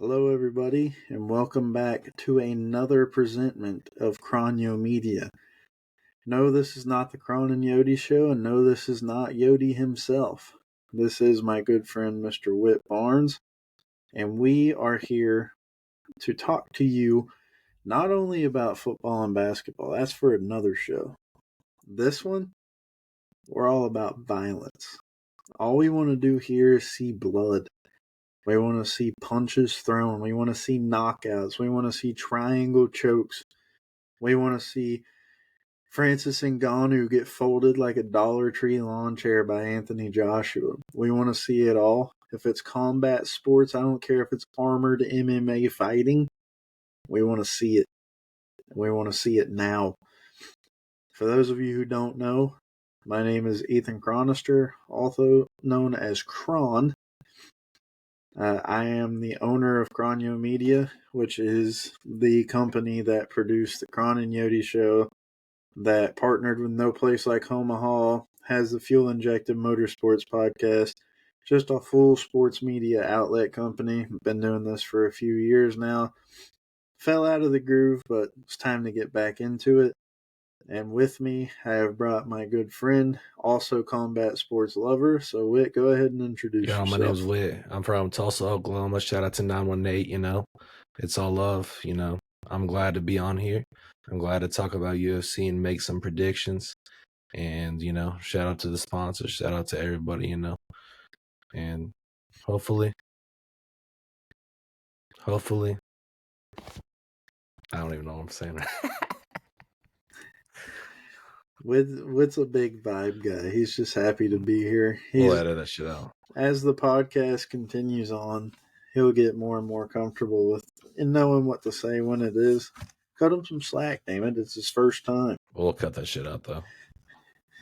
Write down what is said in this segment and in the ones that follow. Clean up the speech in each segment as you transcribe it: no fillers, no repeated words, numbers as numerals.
Hello, everybody, and welcome back to another presentment of Cron Media. No, this is not the Cron and Yodi show, and no, this is not Yodi himself. This is my good friend, Mr. Whit Barnes, and we are here to talk to you not only about football and basketball, that's for another show. This one, we're all about violence. All we want to do here is see blood. We want to see punches thrown. We want to see knockouts. We want to see triangle chokes. We want to see Francis Ngannou get folded like a Dollar Tree lawn chair by Anthony Joshua. We want to see it all. If it's combat sports, I don't care if it's armored MMA fighting. We want to see it. We want to see it now. For those of you who don't know, my name is Ethan Cronister, also known as Cron. I am the owner of Cron Media, which is the company that produced the Cron and Yodi show, that partnered with No Place Like Omaha, has the Fuel Injected Motorsports podcast, just a full sports media outlet company. Been doing this for a few years now. Fell out of the groove, but it's time to get back into it. And with me, I have brought my good friend, also combat sports lover. So, Whit, go ahead and introduce yourself. My name's Whit. I'm from Tulsa, Oklahoma. Shout out to 918, It's all love, I'm glad to be on here. I'm glad to talk about UFC and make some predictions. And, shout out to the sponsors. Shout out to everybody, And hopefully, I don't even know what I'm saying. Whit's a big vibe guy. He's just happy to be here. We'll edit that shit out. As the podcast continues on, he'll get more and more comfortable with knowing what to say when it is. Cut him some slack, damn it. It's his first time. We'll cut that shit out, though.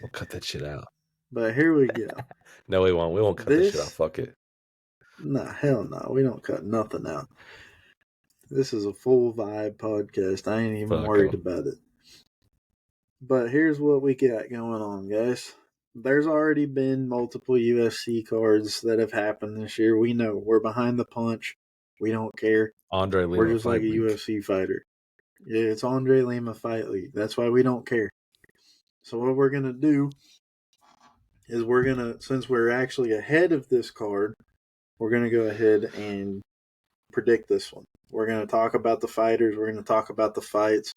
We'll cut that shit out. But here we go. No, we won't. We won't cut that shit out. Fuck it. Nah, hell no. We don't cut nothing out. This is a full vibe podcast. I ain't even worried about it. But here's what we got going on, guys. There's already been multiple UFC cards that have happened this year. We know we're behind the punch. We don't care. Andre Lima we're just like a UFC fighter. Yeah, it's Andre Lima Fight League. That's why we don't care. So what we're going to do is since we're actually ahead of this card, we're going to go ahead and predict this one. We're going to talk about the fighters. We're going to talk about the fights.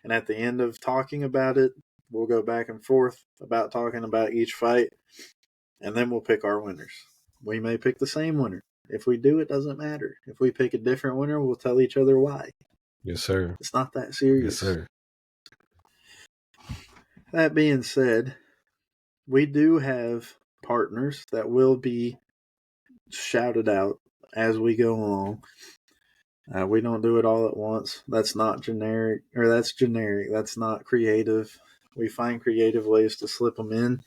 And at the end of talking about it, we'll go back and forth about talking about each fight. And then we'll pick our winners. We may pick the same winner. If we do, it doesn't matter. If we pick a different winner, we'll tell each other why. Yes, sir. It's not that serious. Yes, sir. That being said, we do have partners that will be shouted out as we go along. We don't do it all at once. That's not generic, or that's generic. That's not creative. We find creative ways to slip them in.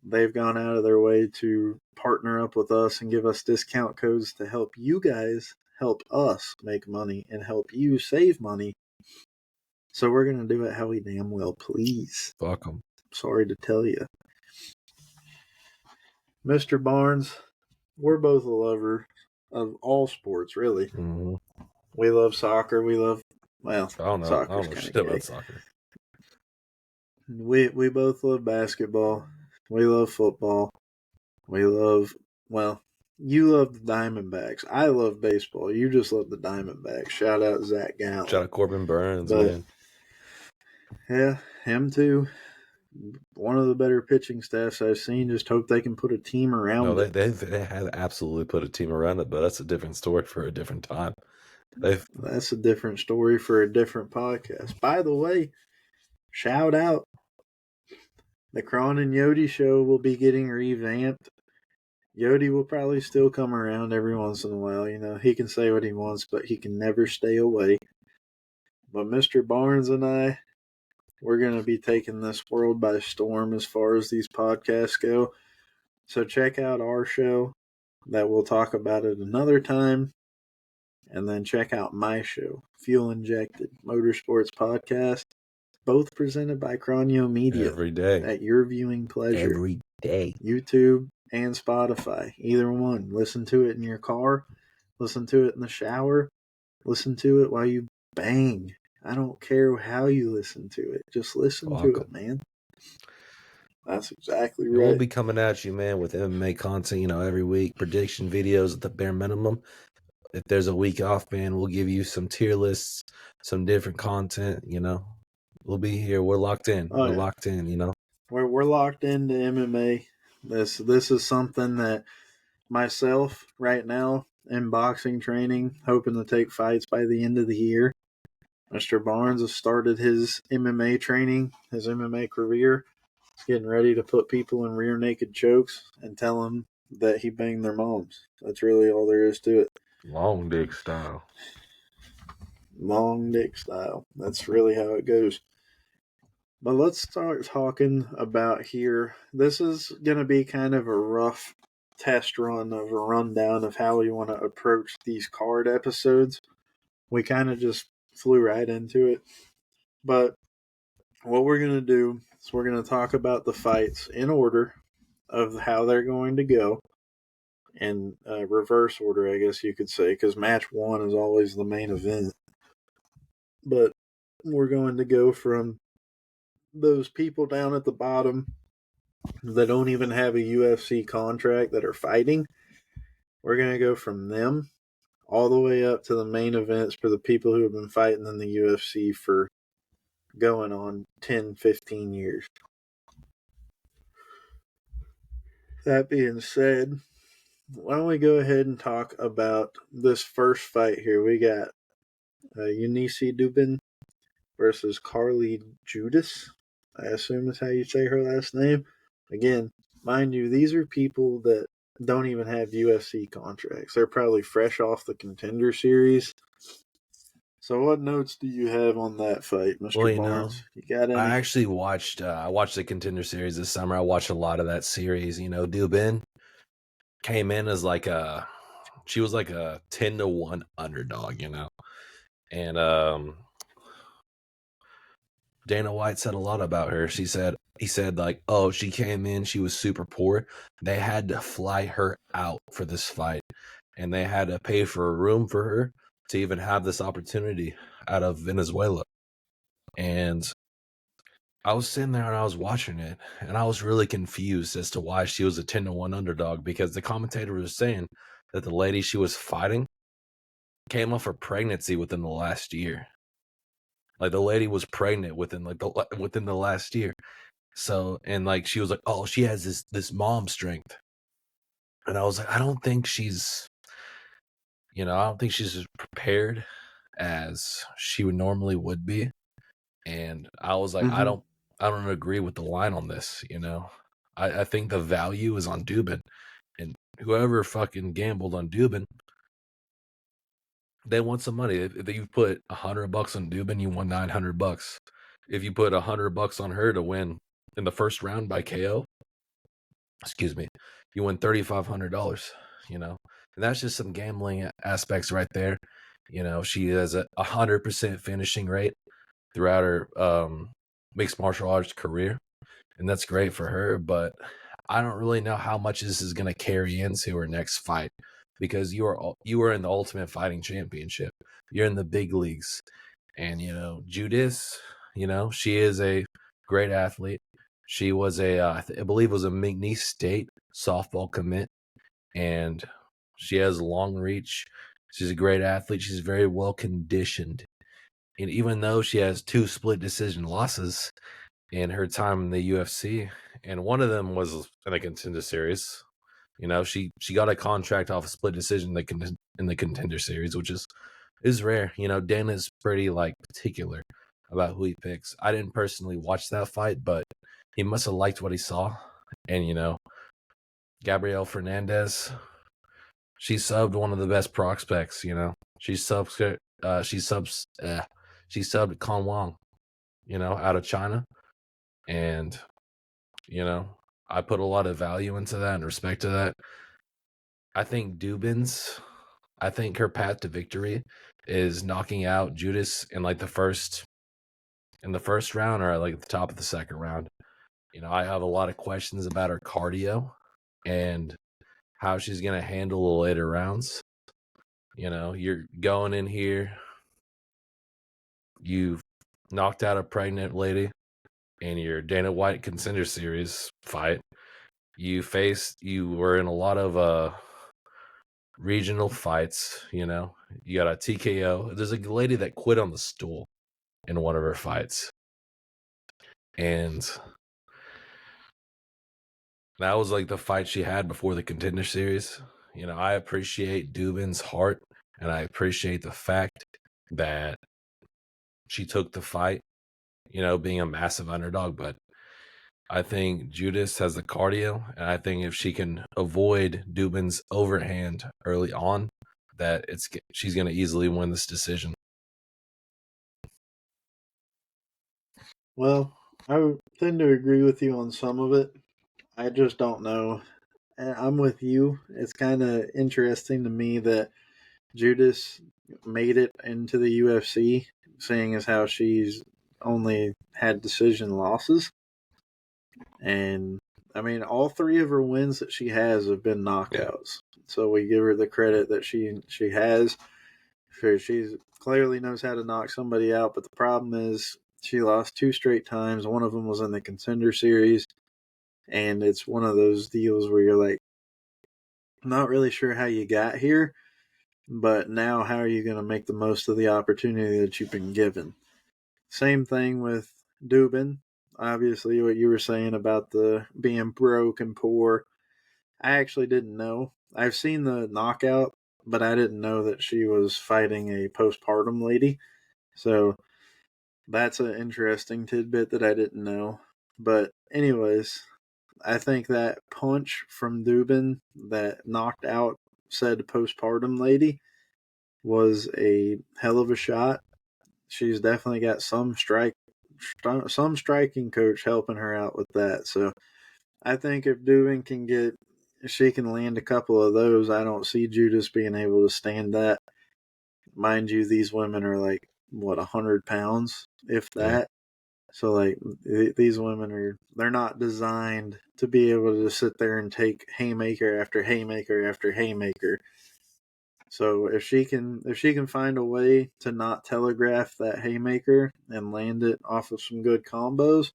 They've gone out of their way to partner up with us and give us discount codes to help you guys help us make money and help you save money. So we're going to do it how we damn well please. Fuck them. Sorry to tell you. Mr. Barnes, we're both a lover of all sports, really. Mm-hmm. We love soccer. We love, well, I don't know shit about soccer. We both love basketball. We love football. We love, well, you love the Diamondbacks. I love baseball. You just love the Diamondbacks. Shout out Zach Gallen. Shout out Corbin Burns, man. Yeah, him too. One of the better pitching staffs I've seen. Just hope they can put a team around it. They have absolutely put a team around it, but that's a different story for a different time. That's a different story for a different podcast. By the way, shout out. The Cron and Yodi show will be getting revamped. Yodi will probably still come around every once in a while. He can say what he wants, but he can never stay away. But Mr. Barnes and I, we're going to be taking this world by storm as far as these podcasts go. So check out our show. That we'll talk about it another time. And then check out my show, Fuel Injected Motorsports Podcast. Both presented by Cron Media. Every day. At your viewing pleasure. Every day. YouTube and Spotify. Either one. Listen to it in your car. Listen to it in the shower. Listen to it while you bang. I don't care how you listen to it. Just listen to it, Welcome. man. That's exactly And we'll right. be coming at you, man, with MMA content, every week, prediction videos at the bare minimum. If there's a week off, man, we'll give you some tier lists, some different content, We'll be here. We're locked in. Oh We're yeah, locked in. we're locked into MMA. This is something that myself right now in boxing training, hoping to take fights by the end of the year. Mr. Barnes has started his MMA training, his MMA career. He's getting ready to put people in rear naked chokes and tell them that he banged their moms. That's really all there is to it. Long dick style. Long dick style. That's really how it goes. But let's start talking about here. This is going to be kind of a rough test run of a rundown of how we want to approach these card episodes. We kind of just flew right into it. But what we're going to do is we're going to talk about the fights in order of how they're going to go, in reverse order, I guess you could say, because match one is always the main event. But we're going to go from those people down at the bottom that don't even have a UFC contract that are fighting. We're going to go from them all the way up to the main events for the people who have been fighting in the UFC for going on 10, 15 years. That being said, why don't we go ahead and talk about this first fight here? We got Eunice Dubin versus Carly Judas. I assume is how you say her last name. Again, mind you, these are people that don't even have UFC contracts. They're probably fresh off the Contender Series. So, what notes do you have on that fight, Mr. Well, Barnes? You got I any? actually watched the Contender Series this summer. I watched a lot of that series. Dubin came in as she was like a 10-1 underdog, And Dana White said a lot about her. He said like, oh, she came in, she was super poor. They had to fly her out for this fight, and they had to pay for a room for her to even have this opportunity out of Venezuela. And I was sitting there and I was watching it, and I was really confused as to why she was a 10-1 underdog, because the commentator was saying that the lady she was fighting came off her pregnancy within the last year. Like, the lady was pregnant within the last year. So, and like, she was like, oh, she has this mom strength. And I was like, I don't think she's as prepared as she normally would be. And I was like, I Mm-hmm. don't agree with the line on this. I think the value is on Dubin, and whoever fucking gambled on Dubin, they want some money. If you put $100 on Dubin, you won $900. If you put $100 on her to win in the first round by KO, excuse me, you win $3,500. And that's just some gambling aspects right there. She has a 100% finishing rate throughout her mixed martial arts career, and that's great for her. But I don't really know how much this is going to carry into her next fight, because you are in the Ultimate Fighting Championship. You're in the big leagues, and Judas, she is a great athlete. She was I believe it was a McNeese State softball commit, and she has long reach. She's a great athlete. She's very well conditioned, and even though she has 2 split decision losses in her time in the UFC, and one of them was in a Contender Series. She got a contract off a split decision in the Contender Series, which is rare. Dana's pretty particular about who he picks. I didn't personally watch that fight, but he must have liked what he saw. And Gabrielle Fernandez, she subbed one of the best prospects. She subbed Con Wong, out of China. And, I put a lot of value into that and respect to that. I think her path to victory is knocking out Judas in the first round, or at the top of the second round. I have a lot of questions about her cardio and how she's going to handle the later rounds. You know, you're going in here, you've knocked out a pregnant lady in your Dana White Contender Series fight. You were in a lot of regional fights, you know. You got a TKO. There's a lady that quit on the stool in one of her fights. And that was like the fight she had before the Contender Series. You know, I appreciate Dubin's heart, and I appreciate the fact that she took the fight, you know, being a massive underdog. But I think Judas has the cardio, and I think if she can avoid Dubin's overhand early on, that she's going to easily win this decision. Well, I tend to agree with you on some of it. I just don't know. I'm with you. It's kind of interesting to me that Judas made it into the UFC, seeing as how she's only had decision losses. And I mean, all three of her wins that she has have been knockouts. So we give her the credit that she has. Sure, she's clearly knows how to knock somebody out, but the problem is she lost two straight times. One of them was in the Contender Series, and it's one of those deals where you're like, not really sure how you got here, but now how are you going to make the most of the opportunity that you've been given? Same thing with Dubin. Obviously, what you were saying about the being broke and poor, I actually didn't know. I've seen the knockout, but I didn't know that she was fighting a postpartum lady. So that's an interesting tidbit that I didn't know. But, anyways, I think that punch from Dubin that knocked out said postpartum lady was a hell of a shot. She's definitely got some striking coach helping her out with that. So I think if Dubin if she can land a couple of those, I don't see Judas being able to stand that. Mind you, these women are like what 100 pounds, if Yeah. that. So like these women they're not designed to be able to sit there and take haymaker after haymaker after haymaker. So if she can find a way to not telegraph that haymaker and land it off of some good combos,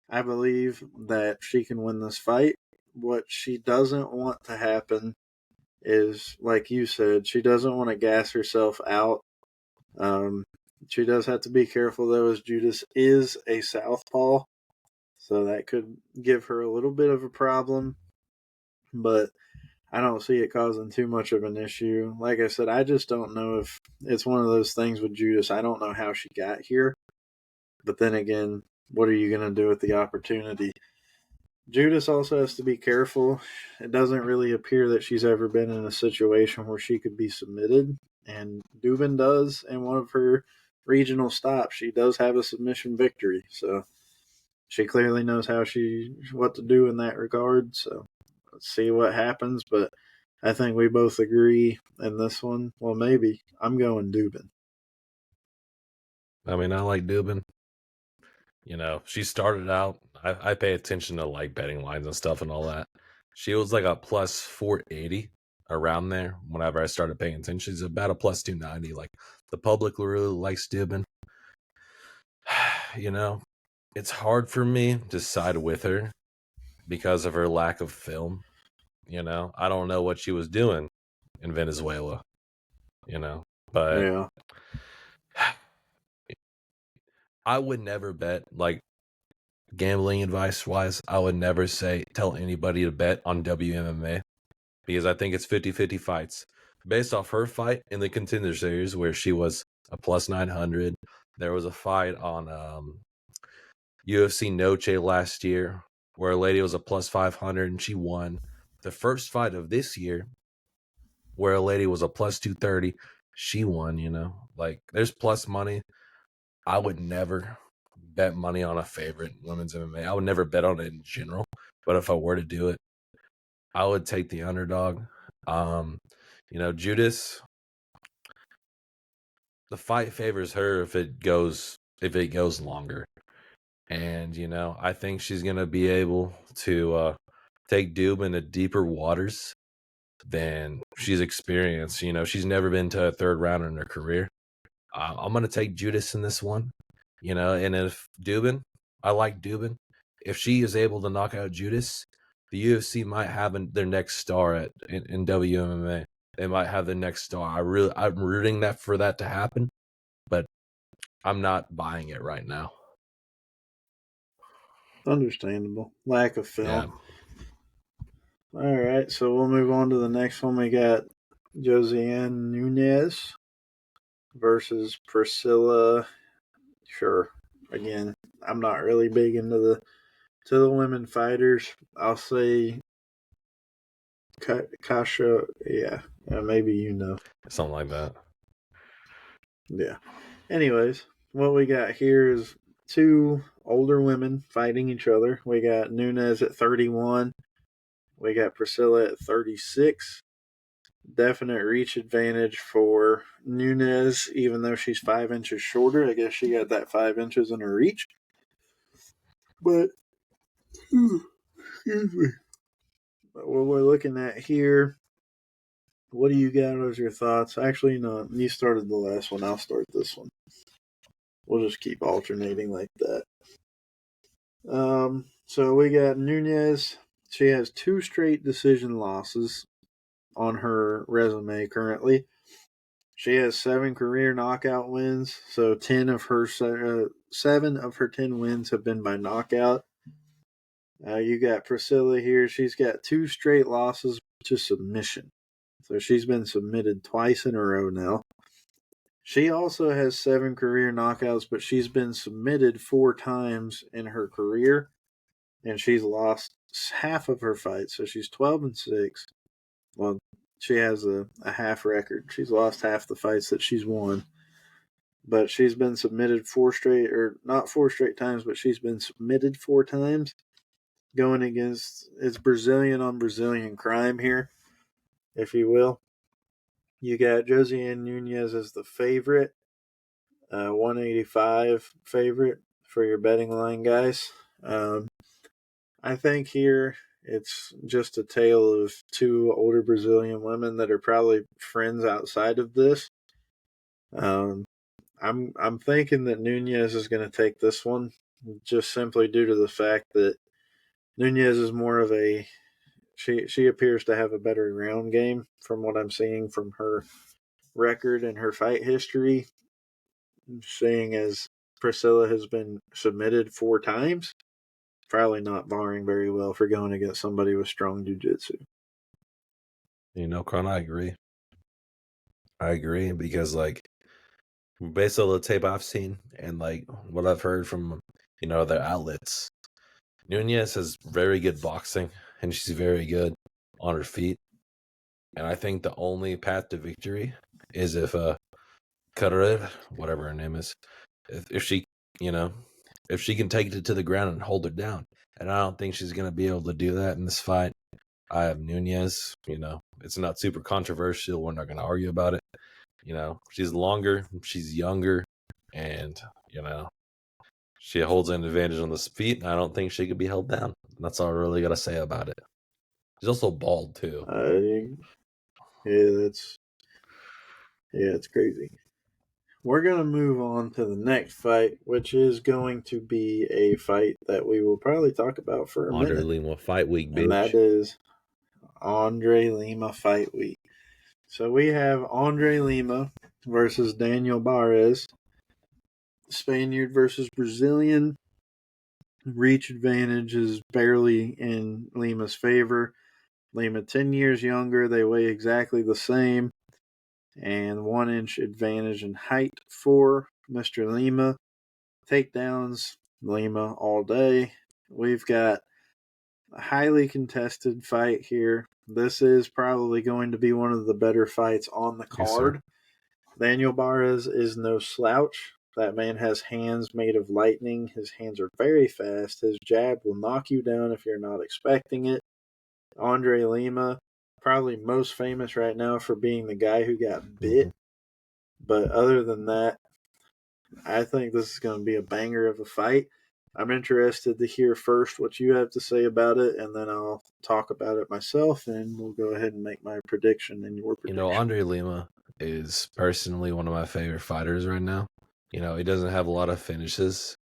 I believe that she can win this fight. What she doesn't want to happen is, like you said, she doesn't want to gas herself out. Um, she does have to be careful, though, as Judas is a southpaw, so that could give her a little bit of a problem. But I don't see it causing too much of an issue. Like I said, I just don't know if it's one of those things with Judas. I don't know how she got here. But then again, what are you going to do with the opportunity? Judas also has to be careful. It doesn't really appear that she's ever been in a situation where she could be submitted, and Dubin does in one of her regional stops. She does have a submission victory, so she clearly knows what to do in that regard. So let's see what happens. But I think we both agree in this one. Well, maybe I'm going Dubin. I mean, I like Dubin. You know, she started out, I pay attention to like betting lines and stuff and all that. She was like a plus 480 around there whenever I started paying attention. She's about a plus 290. Like the public really likes Dubin. You know, it's hard for me to side with her because of her lack of film. You know, I don't know what she was doing in Venezuela, you know, but Yeah. I would never bet, like gambling advice wise, I would never tell anybody to bet on WMMA because I think it's 50-50 fights. Based off her fight in the Contender Series where she was a plus 900, there was a fight on UFC Noche last year where a lady was a plus 500 and she won. The first fight of this year where a lady was a plus 230, she won, you know. Like there's plus money. I would never bet money on a favorite women's MMA. I would never bet on it in general, but if I were to do it, I would take the underdog. You know, Judas, the fight favors her if it goes longer. And, you know, I think she's gonna be able to take Dube into deeper waters then she's experienced. You know, she's never been to a third round in her career. I'm going to take Judas in this one, you know, and if Dubin, I like Dubin. If she is able to knock out Judas, the UFC might have their next star in WMMA. They might have their next star. I'm rooting for that to happen, but I'm not buying it right now. Understandable. Lack of film. Yeah. All right, so we'll move on to the next one. We got Josiane Nunez versus Priscilla. Sure. Again, I'm not really big into the women fighters. I'll say Kasha. Yeah, maybe you know. Something like that. Yeah. Anyways, what we got here is two older women fighting each other. We got Nunez at 31. We got Priscilla at 36. Definite reach advantage for Nunez, even though she's 5 inches shorter. I guess she got that 5 inches in her reach. But, excuse me. But what we're looking at here, what do you got as your thoughts? Actually, no, you started the last one. I'll start this one. We'll just keep alternating like that. So we got Nunez. She has 2 straight decision losses on her resume currently. She has 7 career knockout wins, so 7 of her 10 wins have been by knockout. You got Priscilla here. She's got 2 straight losses to submission. So she's been submitted twice in a row now. She also has 7 career knockouts, but she's been submitted 4 times in her career, and she's lost half of her fights. So she's 12-6. Well, she has a half record. She's lost half the fights that she's won. But she's been submitted 4 straight, or not 4 straight times, but she's been submitted 4 times. Going against, it's Brazilian on Brazilian crime here, if you will. You got Josiane Nunez as the favorite, 185 favorite for your betting line, guys. I think here it's just a tale of 2 older Brazilian women that are probably friends outside of this. I'm thinking that Nunez is going to take this one, just simply due to the fact that Nunez is more of a she appears to have a better ground game from what I'm seeing from her record and her fight history. Seeing as Priscilla has been submitted 4 times, probably not barring very well for going against somebody with strong jiu-jitsu. You know, Cron, I agree. Because, like, based on the tape I've seen and, like, what I've heard from, you know, their outlets, Nunez has very good boxing, and she's very good on her feet. And I think the only path to victory is if Karev, whatever her name is, if she, you know, if she can take it to the ground and hold her down. And I don't think she's going to be able to do that in this fight. I have Nunez, you know, it's not super controversial. We're not going to argue about it. You know, she's longer, she's younger, and, you know, she holds an advantage on the feet, and I don't think she could be held down. That's all I really got to say about it. She's also bald, too. It's crazy. We're going to move on to the next fight, which is going to be a fight that we will probably talk about for a Andre minute. Lima Fight Week, bitch. And that is Andre Lima Fight Week. So we have Andre Lima versus Daniel Barres. Spaniard versus Brazilian. Reach advantage is barely in Lima's favor. Lima 10 years younger. They weigh exactly the same. And 1 inch advantage in height for Mr. Lima. Takedowns, Lima all day. We've got a highly contested fight here. This is probably going to be one of the better fights on the card. Yes, Daniel Barres is no slouch. That man has hands made of lightning. His hands are very fast. His jab will knock you down if you're not expecting it. Andre Lima, probably most famous right now for being the guy who got bit. But other than that, I think this is going to be a banger of a fight. I'm interested to hear first what you have to say about it, and then I'll talk about it myself, and we'll go ahead and make my prediction and your prediction. Andre Lima is personally one of my favorite fighters right now. He doesn't have a lot of finishes,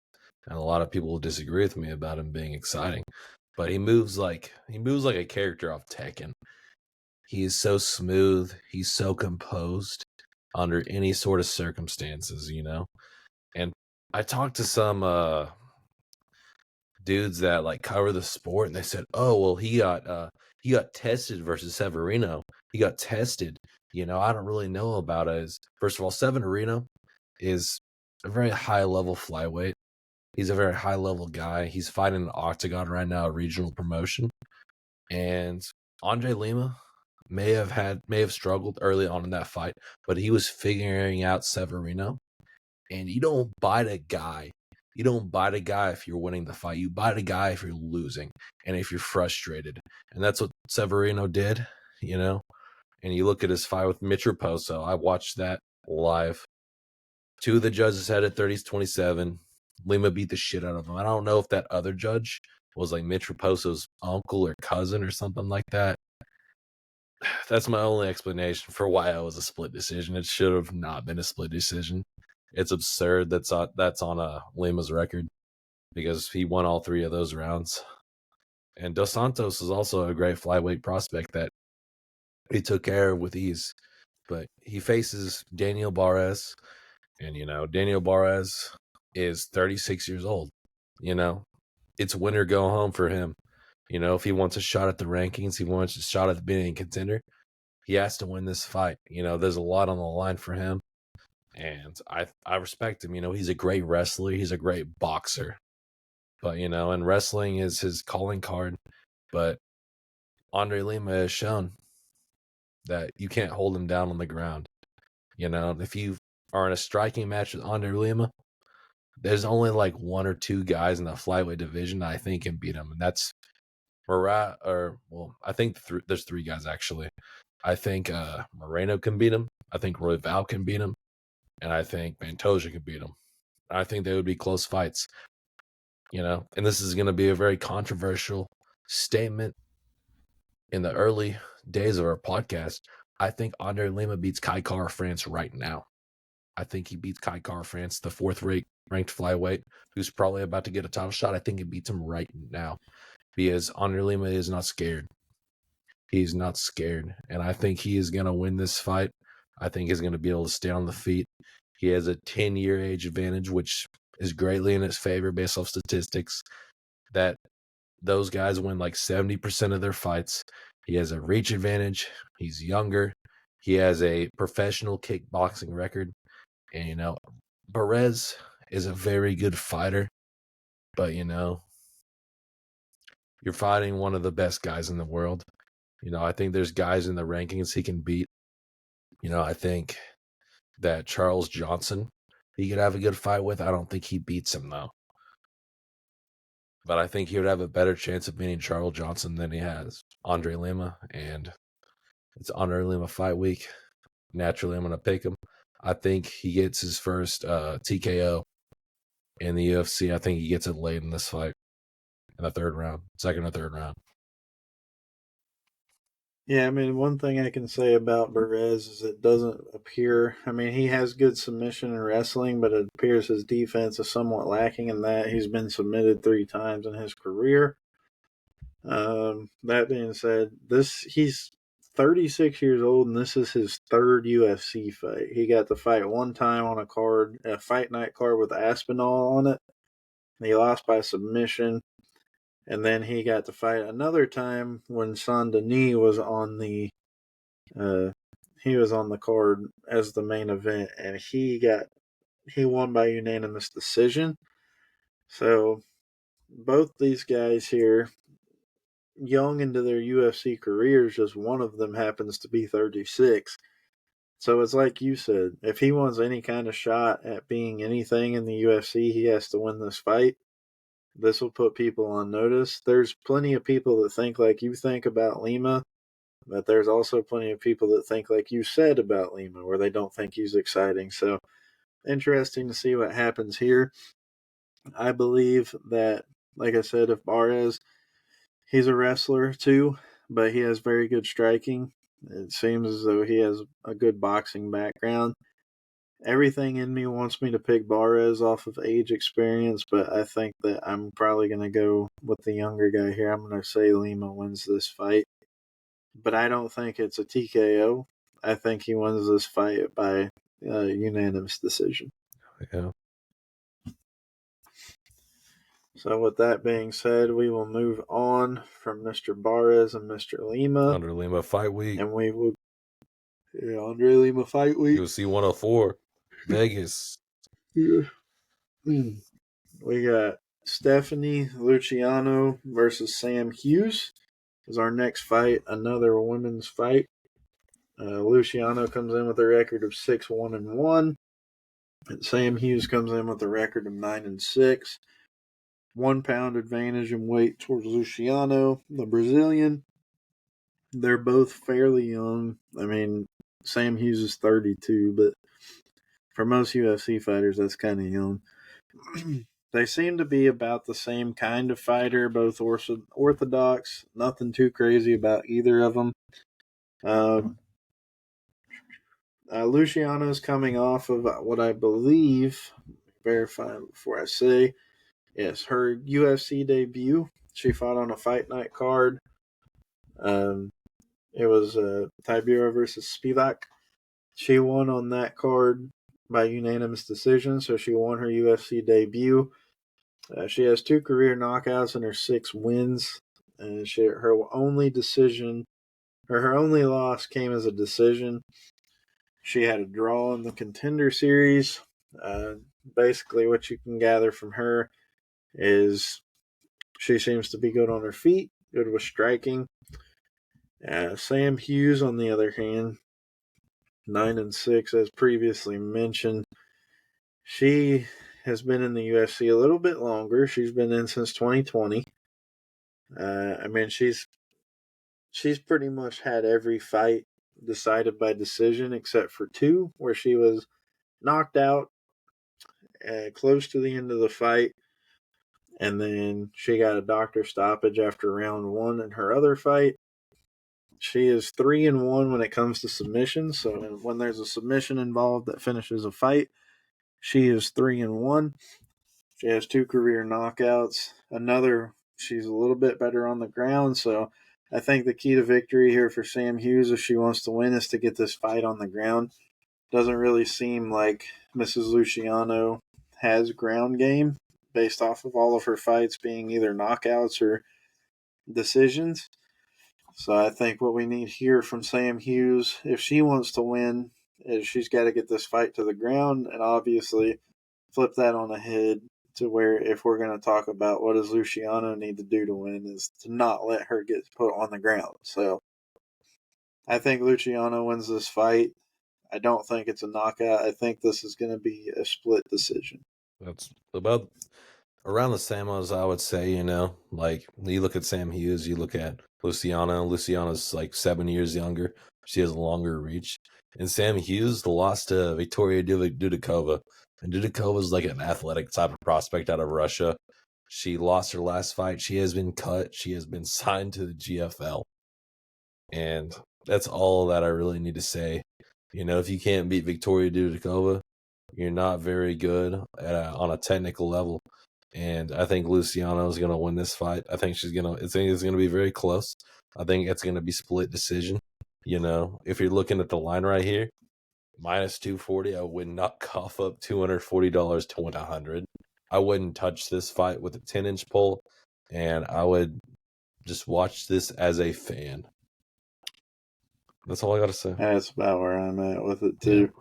and a lot of people will disagree with me about him being exciting. But he moves like a character off Tekken. He is so smooth. He's so composed under any sort of circumstances, And I talked to some dudes that like cover the sport, and they said, "Oh, well, he got tested versus Severino. He got tested. I don't really know about it. First of all, Severino is a very high level flyweight. He's a very high level guy. He's fighting an octagon right now, a regional promotion. And Andre Lima may have struggled early on in that fight, but he was figuring out Severino. And you don't bite a guy. You don't bite a guy if you're winning the fight. You bite a guy if you're losing and if you're frustrated. And that's what Severino did, And you look at his fight with Mitroposo. I watched that live. Two of the judges had it 30-27. Lima beat the shit out of him. I don't know if that other judge was like Mitroposo's uncle or cousin or something like that. That's my only explanation for why it was a split decision. It should have not been a split decision. It's absurd that's on Lima's record because he won all three of those rounds. And Dos Santos is also a great flyweight prospect that he took care of with ease. But he faces Daniel Barres, and Daniel Barres is 36 years old. It's win or go home for him. If he wants a shot at the rankings, he wants a shot at the being contender, he has to win this fight. There's a lot on the line for him. And I respect him. He's a great wrestler. He's a great boxer. But, and wrestling is his calling card. But Andre Lima has shown that you can't hold him down on the ground. If you are in a striking match with Andre Lima, there's only like one or two guys in the flyweight division that I think can beat him. And that's I think there's three guys actually. I think Moreno can beat him. I think Royval can beat him. And I think Pantoja can beat him. I think they would be close fights. And this is going to be a very controversial statement in the early days of our podcast. I think Andre Lima beats Kai Kara France right now. I think he beats Kai Kara France, the fourth ranked flyweight, who's probably about to get a title shot. I think he beats him right now because Andre Lima is not scared. He's not scared. And I think he is going to win this fight. I think he's going to be able to stay on the feet. He has a 10-year age advantage, which is greatly in his favor based off statistics, that those guys win like 70% of their fights. He has a reach advantage. He's younger. He has a professional kickboxing record. And, Perez is a very good fighter. But, you're fighting one of the best guys in the world. I think there's guys in the rankings he can beat. I think that Charles Johnson, he could have a good fight with. I don't think he beats him, though. But I think he would have a better chance of beating Charles Johnson than he has Andre Lima. And it's Andre Lima fight week. Naturally, I'm going to pick him. I think he gets his first TKO in the UFC. I think he gets it late in this fight in the second or third round. Yeah, one thing I can say about Perez is it doesn't appear, he has good submission and wrestling, but it appears his defense is somewhat lacking in that. He's been submitted 3 times in his career. That being said, he's 36 years old, and this is his third UFC fight. He got to fight one time on a fight night card with Aspinall on it. He lost by submission. And then he got to fight another time when Saint Denis was on the card as the main event, and he won by unanimous decision. So both these guys here, young into their UFC careers, just one of them happens to be 36. So it's like you said, if he wants any kind of shot at being anything in the UFC, he has to win this fight. This will put people on notice. There's plenty of people that think like you think about Lima, but there's also plenty of people that think like you said about Lima, where they don't think he's exciting. So interesting to see what happens here. I believe that, like I said, if Barres He's a wrestler too, but he has very good striking. It seems as though he has a good boxing background. Everything in me wants me to pick Barres off of age experience, but I think that I'm probably going to go with the younger guy here. I'm going to say Lima wins this fight, but I don't think it's a TKO. I think he wins this fight by unanimous decision. Yeah. So with that being said, we will move on from Mr. Barres and Mr. Lima. Under Lima fight week. And we will Andre Lima fight week. UFC 104. Vegas. Yeah. We got Stephanie Luciano versus Sam Hughes is our next fight, another women's fight. Luciano comes in with a record of 6-1-1, and Sam Hughes comes in with a record of 9-6. 1 pound advantage in weight towards Luciano, the Brazilian. They're both fairly young. I mean, Sam Hughes is 32, but for most UFC fighters, that's kind of young. They seem to be about the same kind of fighter, both orthodox. Nothing too crazy about either of them. Luciano's coming off of what I believe, verify before I say, yes, her UFC debut. She fought on a fight night card. It was Tibura versus Spivak. She won on that card by unanimous decision, so she won her UFC debut. She has 2 career knockouts and her 6 wins. Her only loss came as a decision. She had a draw in the Contender Series. Basically, what you can gather from her is she seems to be good on her feet, good with striking. Sam Hughes, on the other hand, 9-6, as previously mentioned. She has been in the UFC a little bit longer. She's been in since 2020. I mean, she's pretty much had every fight decided by decision except for 2, where she was knocked out close to the end of the fight, and then she got a doctor stoppage after round 1 in her other fight. She is 3-1 when it comes to submissions. So when there's a submission involved that finishes a fight, she is 3-1. She has 2 career knockouts. She's a little bit better on the ground. So I think the key to victory here for Sam Hughes, if she wants to win, is to get this fight on the ground. Doesn't really seem like Mrs. Luciano has ground game based off of all of her fights being either knockouts or decisions. So I think what we need here from Sam Hughes, if she wants to win, is she's got to get this fight to the ground and obviously flip that on the head to where if we're going to talk about what does Luciano need to do to win is to not let her get put on the ground. So I think Luciano wins this fight. I don't think it's a knockout. I think this is going to be a split decision. That's about around the same as I would say, like you look at Sam Hughes, you look at Luciano. Luciano's like 7 years younger. She has a longer reach. And Sam Hughes lost to Victoria Dudikova. And Dudikova's like an athletic type of prospect out of Russia. She lost her last fight. She has been cut. She has been signed to the GFL. And that's all that I really need to say. If you can't beat Victoria Dudikova, you're not very good on a technical level. And I think Luciano is going to win this fight. I think it's going to be very close. I think it's going to be split decision. If you're looking at the line right here, minus 240, I would not cough up $240 to win 100. I wouldn't touch this fight with a 10-inch pole, and I would just watch this as a fan. That's all I got to say. That's about where I'm at with it, too.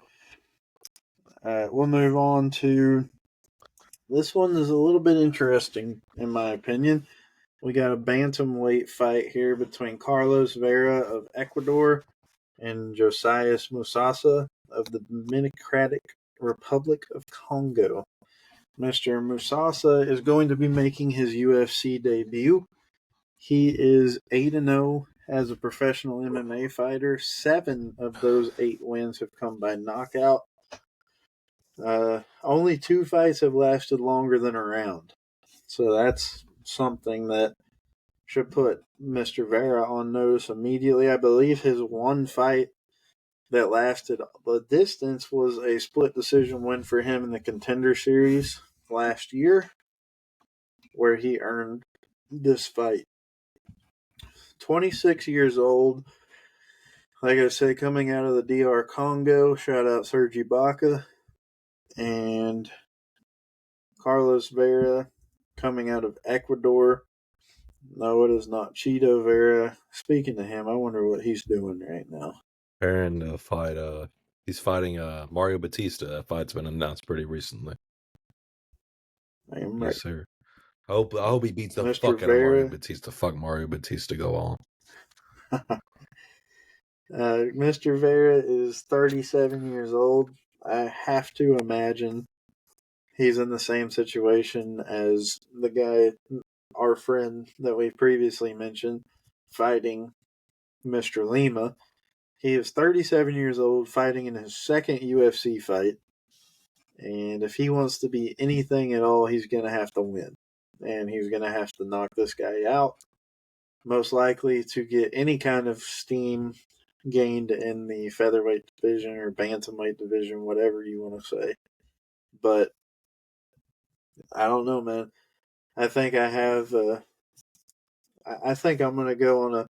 Yeah. All right, we'll move on to... This one is a little bit interesting, in my opinion. We got a bantamweight fight here between Carlos Vera of Ecuador and Josias Musasa of the Democratic Republic of Congo. Mr. Musasa is going to be making his UFC debut. He is 8-0 as a professional MMA fighter. 7 of those 8 wins have come by knockout. Only 2 fights have lasted longer than a round. So that's something that should put Mr. Vera on notice immediately. I believe his one fight that lasted the distance was a split decision win for him in the Contender Series last year, where he earned this fight. 26 years old. Like I said, coming out of the DR Congo, shout out Sergi Baca, and Carlos Vera coming out of Ecuador. No, it is not Cheeto Vera. Speaking to him, I wonder what he's doing right now. Preparing to fight. He's fighting Mario Batista. That fight's been announced pretty recently. I am right. Yes, sir. I hope he beats the Mr. fuck out of Mario Vera. Batista. Fuck Mario Batista. Go on. Mr. Vera is 37 years old. I have to imagine he's in the same situation as the guy, our friend that we previously mentioned, fighting Mr. Lima. He is 37 years old, fighting in his second UFC fight. And if he wants to be anything at all, he's going to have to win. And he's going to have to knock this guy out. Most likely to get any kind of steam gained in the featherweight division or bantamweight division, whatever you want to say. But I don't know, man. I think I have. I think I'm going to go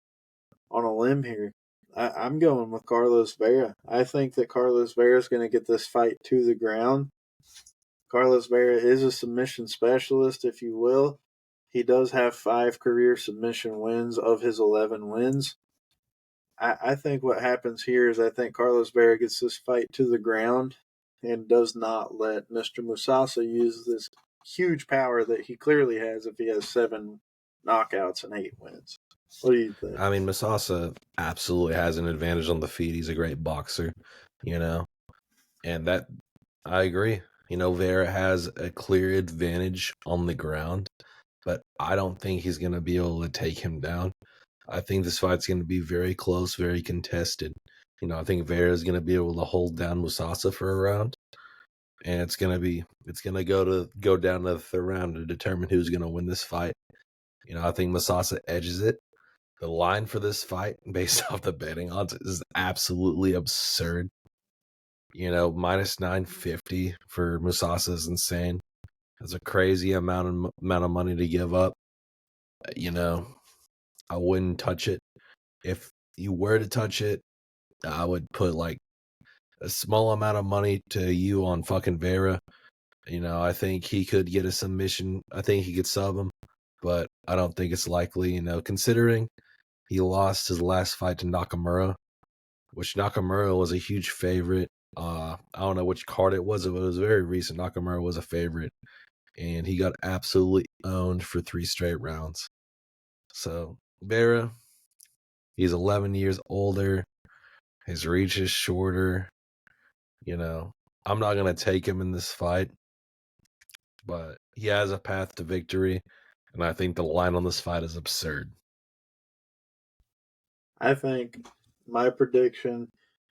on a limb here. I'm going with Carlos Vera. I think that Carlos Vera is going to get this fight to the ground. Carlos Vera is a submission specialist, if you will. He does have 5 career submission wins of his 11 wins. I think what happens here is I think Carlos Vera gets this fight to the ground and does not let Mr. Musasa use this huge power that he clearly has if he has 7 knockouts and 8 wins. What do you think? I mean, Masasa absolutely has an advantage on the feet. He's a great boxer, and that I agree. Vera has a clear advantage on the ground, but I don't think he's going to be able to take him down. I think this fight's going to be very close, very contested. I think Vera is going to be able to hold down Musasa for a round, and it's going to go down to the third round to determine who's going to win this fight. I think Musasa edges it. The line for this fight, based off the betting odds, is absolutely absurd. Minus 950 for Musasa is insane. That's a crazy amount of money to give up. I wouldn't touch it. If you were to touch it, I would put like a small amount of money to you on fucking Vera. I think he could get a submission. I think he could sub him, but I don't think it's likely, considering he lost his last fight to Nakamura, which Nakamura was a huge favorite. I don't know which card it was. It was very recent. Nakamura was a favorite, and he got absolutely owned for 3 straight rounds. So, Vera, he's 11 years older. His reach is shorter. I'm not going to take him in this fight, but he has a path to victory, and I think the line on this fight is absurd. I think my prediction,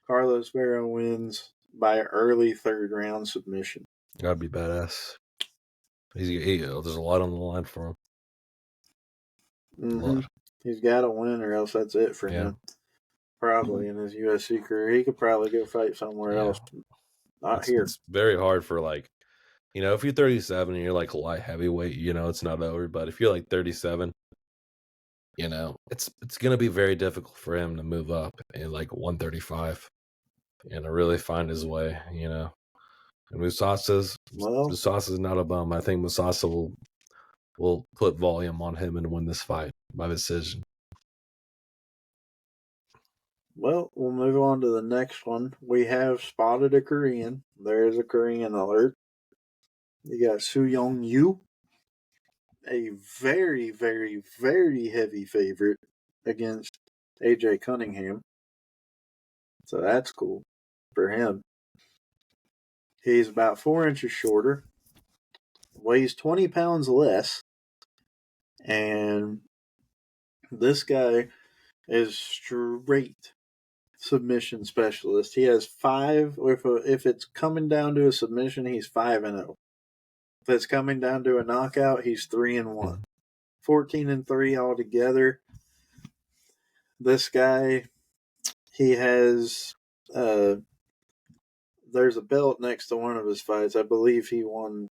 Carlos Vera wins by early 3rd round submission. That'd be badass. There's a lot on the line for him. Mm-hmm. He's got to win, or else that's it for him. Probably in his UFC career, he could probably go fight somewhere else. Not here. It's very hard for if you're 37 and you're like light heavyweight, it's not over. But if you're like 37, it's gonna be very difficult for him to move up in like 135 and to really find his way. And Musasa's not a bum. I think Musasa will put volume on him and win this fight by decision. Well, we'll move on to the next one. We have spotted a Korean. There is a Korean alert. You got Soo Young Yu, a very, very, very heavy favorite against AJ Cunningham. So that's cool for him. He's about 4 inches shorter, weighs 20 pounds less, and this guy is straight submission specialist. He has 5. If it's coming down to a submission, he's 5-0. If it's coming down to a knockout, he's 3-1. 14-3 altogether. This guy, he has there's a belt next to one of his fights. I believe he won,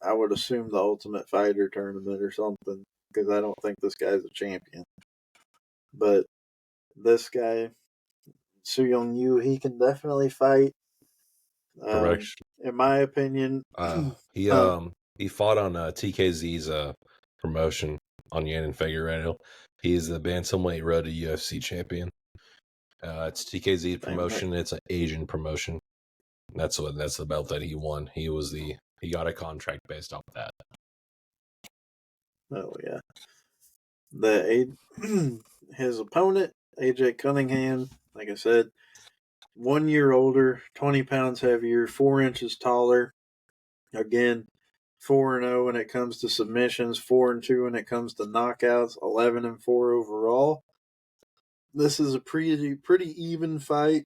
I would assume, the Ultimate Fighter tournament or something, because I don't think this guy's a champion. But this guy, Su Young Yu, he can definitely fight. Correction. In my opinion, He fought on TKZ's promotion on Yannin Figueiredo. He's the bantamweight road to UFC champion. It's TKZ promotion. It's an Asian promotion. That's the belt that he won. He got a contract based off that. Oh yeah. His opponent, AJ Cunningham, like I said, 1 year older, 20 pounds heavier, 4 inches taller. Again, 4-0 when it comes to submissions, 4-2 when it comes to knockouts, 11-4 overall. This is a pretty even fight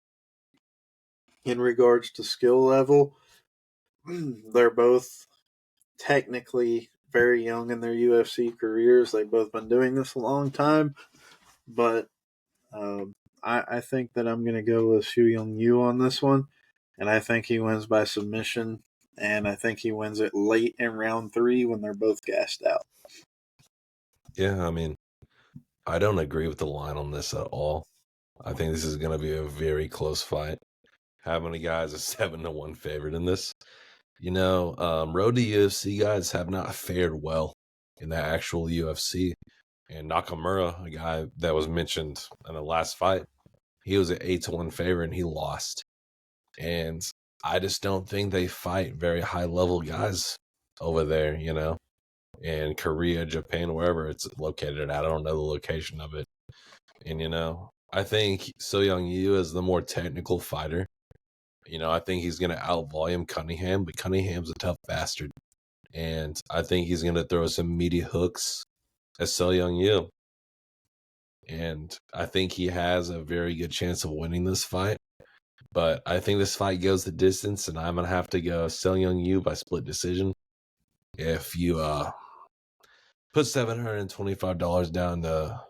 in regards to skill level. They're both technically very young in their UFC careers. They've both been doing this a long time, but I think that I'm going to go with Su Young Yu on this one, and I think he wins by submission, and I think he wins it late in round 3 when they're both gassed out. Yeah, I mean, I don't agree with the line on this at all. I think this is going to be a very close fight. How many guys are 7-1 favorite in this? Road to UFC guys have not fared well in the actual UFC. And Nakamura, a guy that was mentioned in the last fight, he was an 8-1 favorite and he lost. And I just don't think they fight very high level guys over there, in Korea, Japan, wherever it's located at. I don't know the location of it. And, I think So Young Yu is the more technical fighter. I think he's going to out-volume Cunningham, but Cunningham's a tough bastard. And I think he's going to throw some meaty hooks at So Young Yu. And I think he has a very good chance of winning this fight. But I think this fight goes the distance, and I'm going to have to go So Young Yu by split decision. If you put $725 down to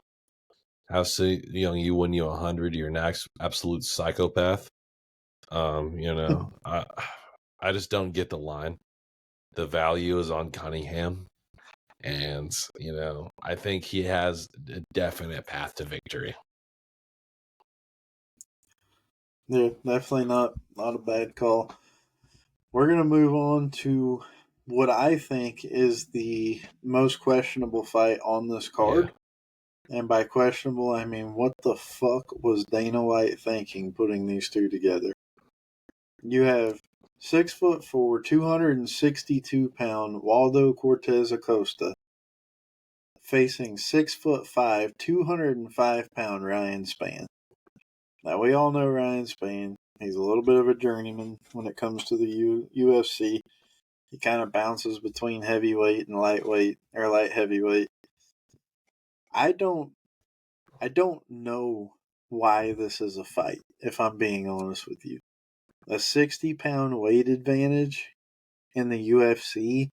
have So Young Yu win you 100, you're an absolute psychopath. I just don't get the line. The value is on Cunningham. And, I think he has a definite path to victory. Yeah, definitely not a bad call. We're going to move on to what I think is the most questionable fight on this card. Yeah. And by questionable, I mean, what the fuck was Dana White thinking putting these two together? You have 6'4", 262-pound Waldo Cortez Acosta facing 6'5", 205-pound Ryan Spann. Now, we all know Ryan Spann. He's a little bit of a journeyman when it comes to the UFC. He kind of bounces between heavyweight and lightweight, or light heavyweight. I don't know why this is a fight, if I'm being honest with you. A 60-pound weight advantage in the UFC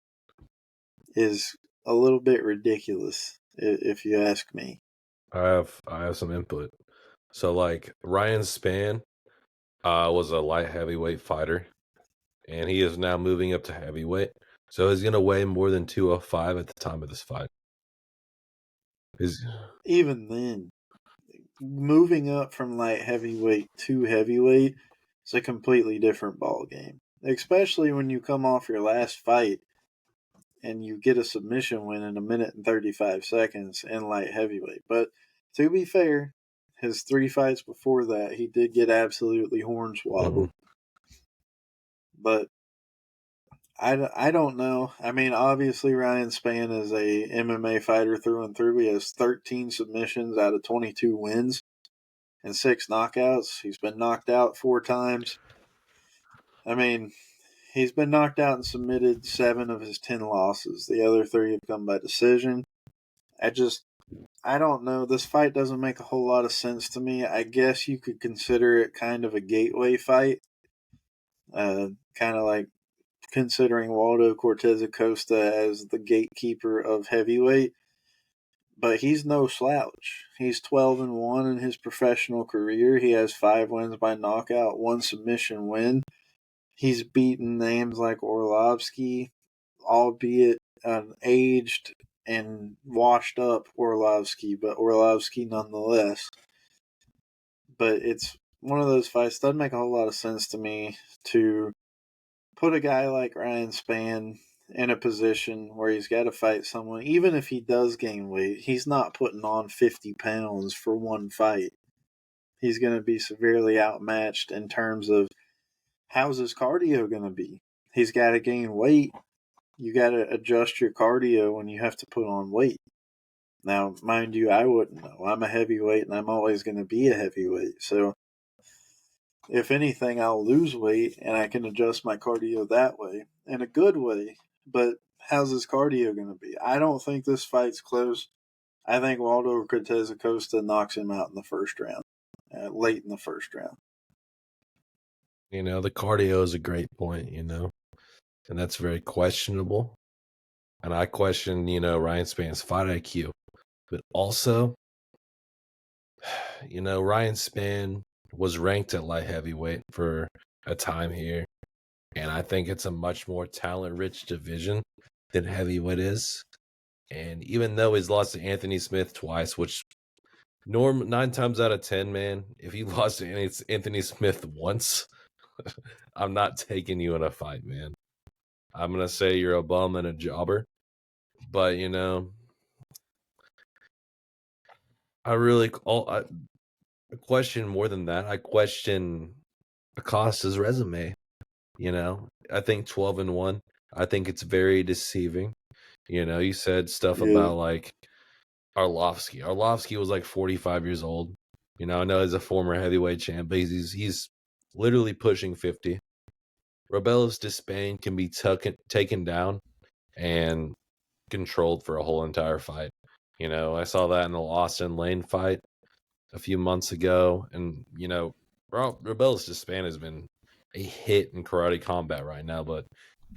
is a little bit ridiculous, if you ask me. I have some input. So, Ryan Spann was a light heavyweight fighter, and he is now moving up to heavyweight. So he's going to weigh more than 205 at the time of this fight. Even then, moving up from light heavyweight to heavyweight is a completely different ball game. Especially when you come off your last fight and you get a submission win in 1 minute and 35 seconds in light heavyweight. But to be fair, his 3 fights before that, he did get absolutely hornswoggled. But I don't know. I mean, obviously Ryan Spann is a MMA fighter through and through. He has 13 submissions out of 22 wins and 6 knockouts. He's been knocked out 4 times. I mean, he's been knocked out and submitted 7 of his 10 losses. The other 3 have come by decision. I don't know. This fight doesn't make a whole lot of sense to me. I guess you could consider it kind of a gateway fight. Kind of like considering Waldo Cortez Acosta as the gatekeeper of heavyweight. but he's no slouch. He's 12-1 in his professional career. He has 5 wins by knockout, 1 submission win. He's beaten names like Orlovsky, albeit an aged and washed up Orlovsky, but Orlovsky nonetheless. But it's one of those fights. Doesn't make a whole lot of sense to me to put a guy like Ryan Spann in a position where he's got to fight someone. Even if he does gain weight, he's not putting on 50 pounds for one fight. He's going to be severely outmatched in terms of how's his cardio going to be. He's got to gain weight. You got to adjust your cardio when you have to put on weight. Now, mind you, I wouldn't know. I'm a heavyweight and I'm always going to be a heavyweight. So, if anything, I'll lose weight and I can adjust my cardio that way in a good way. But how's his cardio going to be? I don't think this fight's close. I think Waldo Cortez Acosta knocks him out in the first round, late in the first round. The cardio is a great point, and that's very questionable. And I question, Ryan Spann's fight IQ. But also, Ryan Spann was ranked at light heavyweight for a time here. And I think it's a much more talent-rich division than heavyweight is. And even though he's lost to Anthony Smith twice, which 9 times out of 10, man, if you lost to Anthony Smith once, I'm not taking you in a fight, man. I'm going to say you're a bum and a jobber. But, I question more than that. I question Acosta's resume. I think 12-1. I think it's very deceiving. You said stuff about like Arlovsky. Arlovsky was like 45 years old. I know he's a former heavyweight champ, but he's literally pushing 50. Robelos de Spain can be taken down and controlled for a whole entire fight. I saw that in the Austin Lane fight a few months ago, and Robelos de Spain has been a hit in karate combat right now, but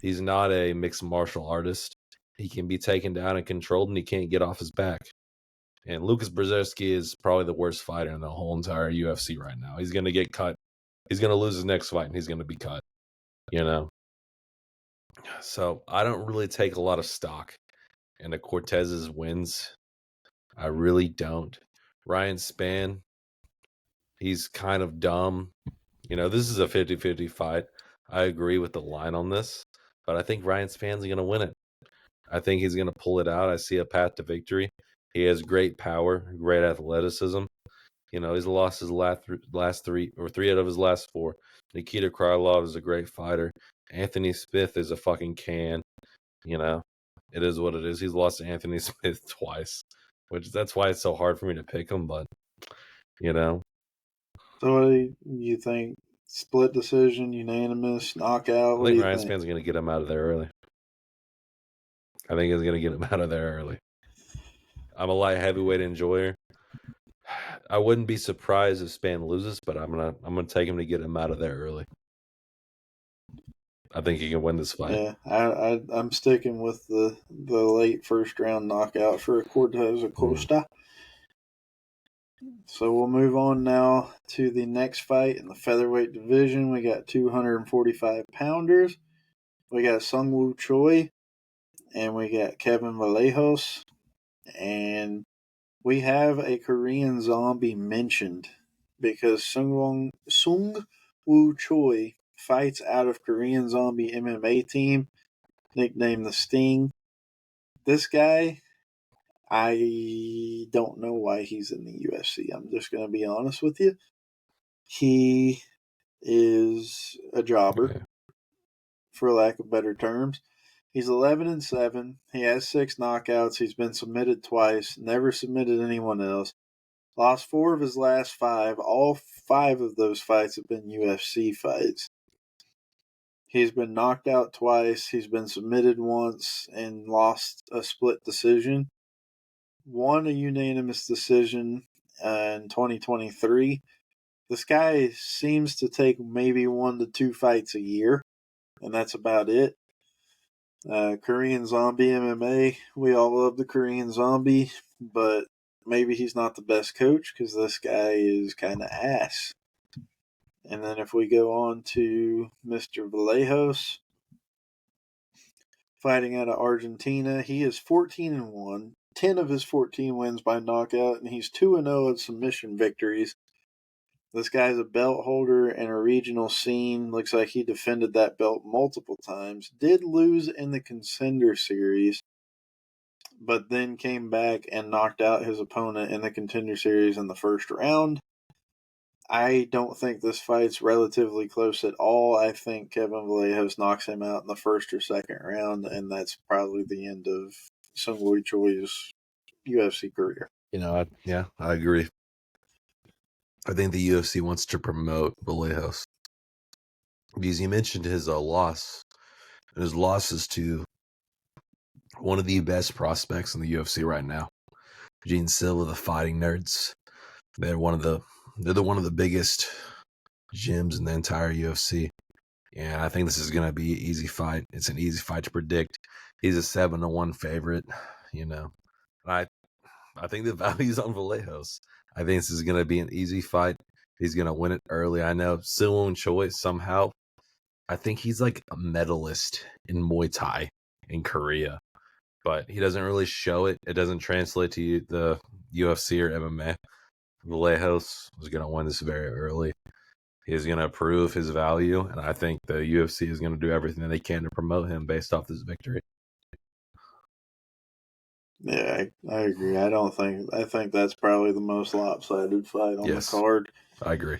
he's not a mixed martial artist. He can be taken down and controlled, and he can't get off his back. And Lucas Brzezinski is probably the worst fighter in the whole entire UFC right now. He's going to get cut. He's going to lose his next fight, and he's going to be cut. So I don't really take a lot of stock in the Cortez's wins. I really don't. Ryan Spann, he's kind of dumb. This is a 50-50 fight. I agree with the line on this, but I think Ryan Spann's going to win it. I think he's going to pull it out. I see a path to victory. He has great power, great athleticism. He's lost his last 3 or 3 out of his last 4. Nikita Krylov is a great fighter. Anthony Smith is a fucking can. It is what it is. He's lost to Anthony Smith twice, that's why it's so hard for me to pick him. But So what do you think? Split decision, unanimous, knockout? I think Ryan Spann's going to get him out of there early. I think he's going to get him out of there early. I'm a light heavyweight enjoyer. I wouldn't be surprised if Spann loses, but I'm gonna take him to get him out of there early. I think he can win this fight. Yeah, I'm sticking with the late first round knockout for Cortez Acosta. So we'll move on now to the next fight in the featherweight division. We got 245 pounders. We got Sung Woo Choi and we got Kevin Vallejos. And we have a Korean zombie mentioned because Sung Woo Choi fights out of Korean Zombie MMA team, nicknamed the Sting. This guy, I don't know why he's in the UFC. I'm just going to be honest with you. He is a jobber, for lack of better terms. He's 11-7. He has 6 knockouts. He's been submitted twice. Never submitted anyone else. Lost 4 of his last 5. All 5 of those fights have been UFC fights. He's been knocked out twice. He's been submitted once and lost a split decision. Won a unanimous decision in 2023. This guy seems to take maybe 1 to 2 fights a year, and that's about it. Korean Zombie MMA. We all love the Korean Zombie, but maybe he's not the best coach because this guy is kind of ass. And then if we go on to Mr. Vallejos, fighting out of Argentina, he is 14-1. 10 of his 14 wins by knockout, and he's 2-0 in submission victories. This guy's a belt holder in a regional scene. Looks like he defended that belt multiple times. Did lose in the contender series, but then came back and knocked out his opponent in the contender series in the first round. I don't think this fight's relatively close at all. I think Kevin Vallejos knocks him out in the first or second round, and that's probably the end of Sung Woo Choi's UFC career. I agree. I think the UFC wants to promote Vallejos because you mentioned his loss, and his loss is to one of the best prospects in the UFC right now, Gene Silva, the Fighting Nerds. They're one of the biggest gyms in the entire UFC. And I think this is going to be an easy fight. It's an easy fight to predict. He's a 7-1 favorite, And I think the value's on Vallejos. I think this is going to be an easy fight. He's going to win it early. I know Silwon Choi somehow, I think he's like a medalist in Muay Thai in Korea, but he doesn't really show it. It doesn't translate to the UFC or MMA. Vallejos is going to win this very early. He's going to prove his value, and I think the UFC is going to do everything they can to promote him based off this victory. Yeah, I agree. I think that's probably the most lopsided fight on the card. I agree.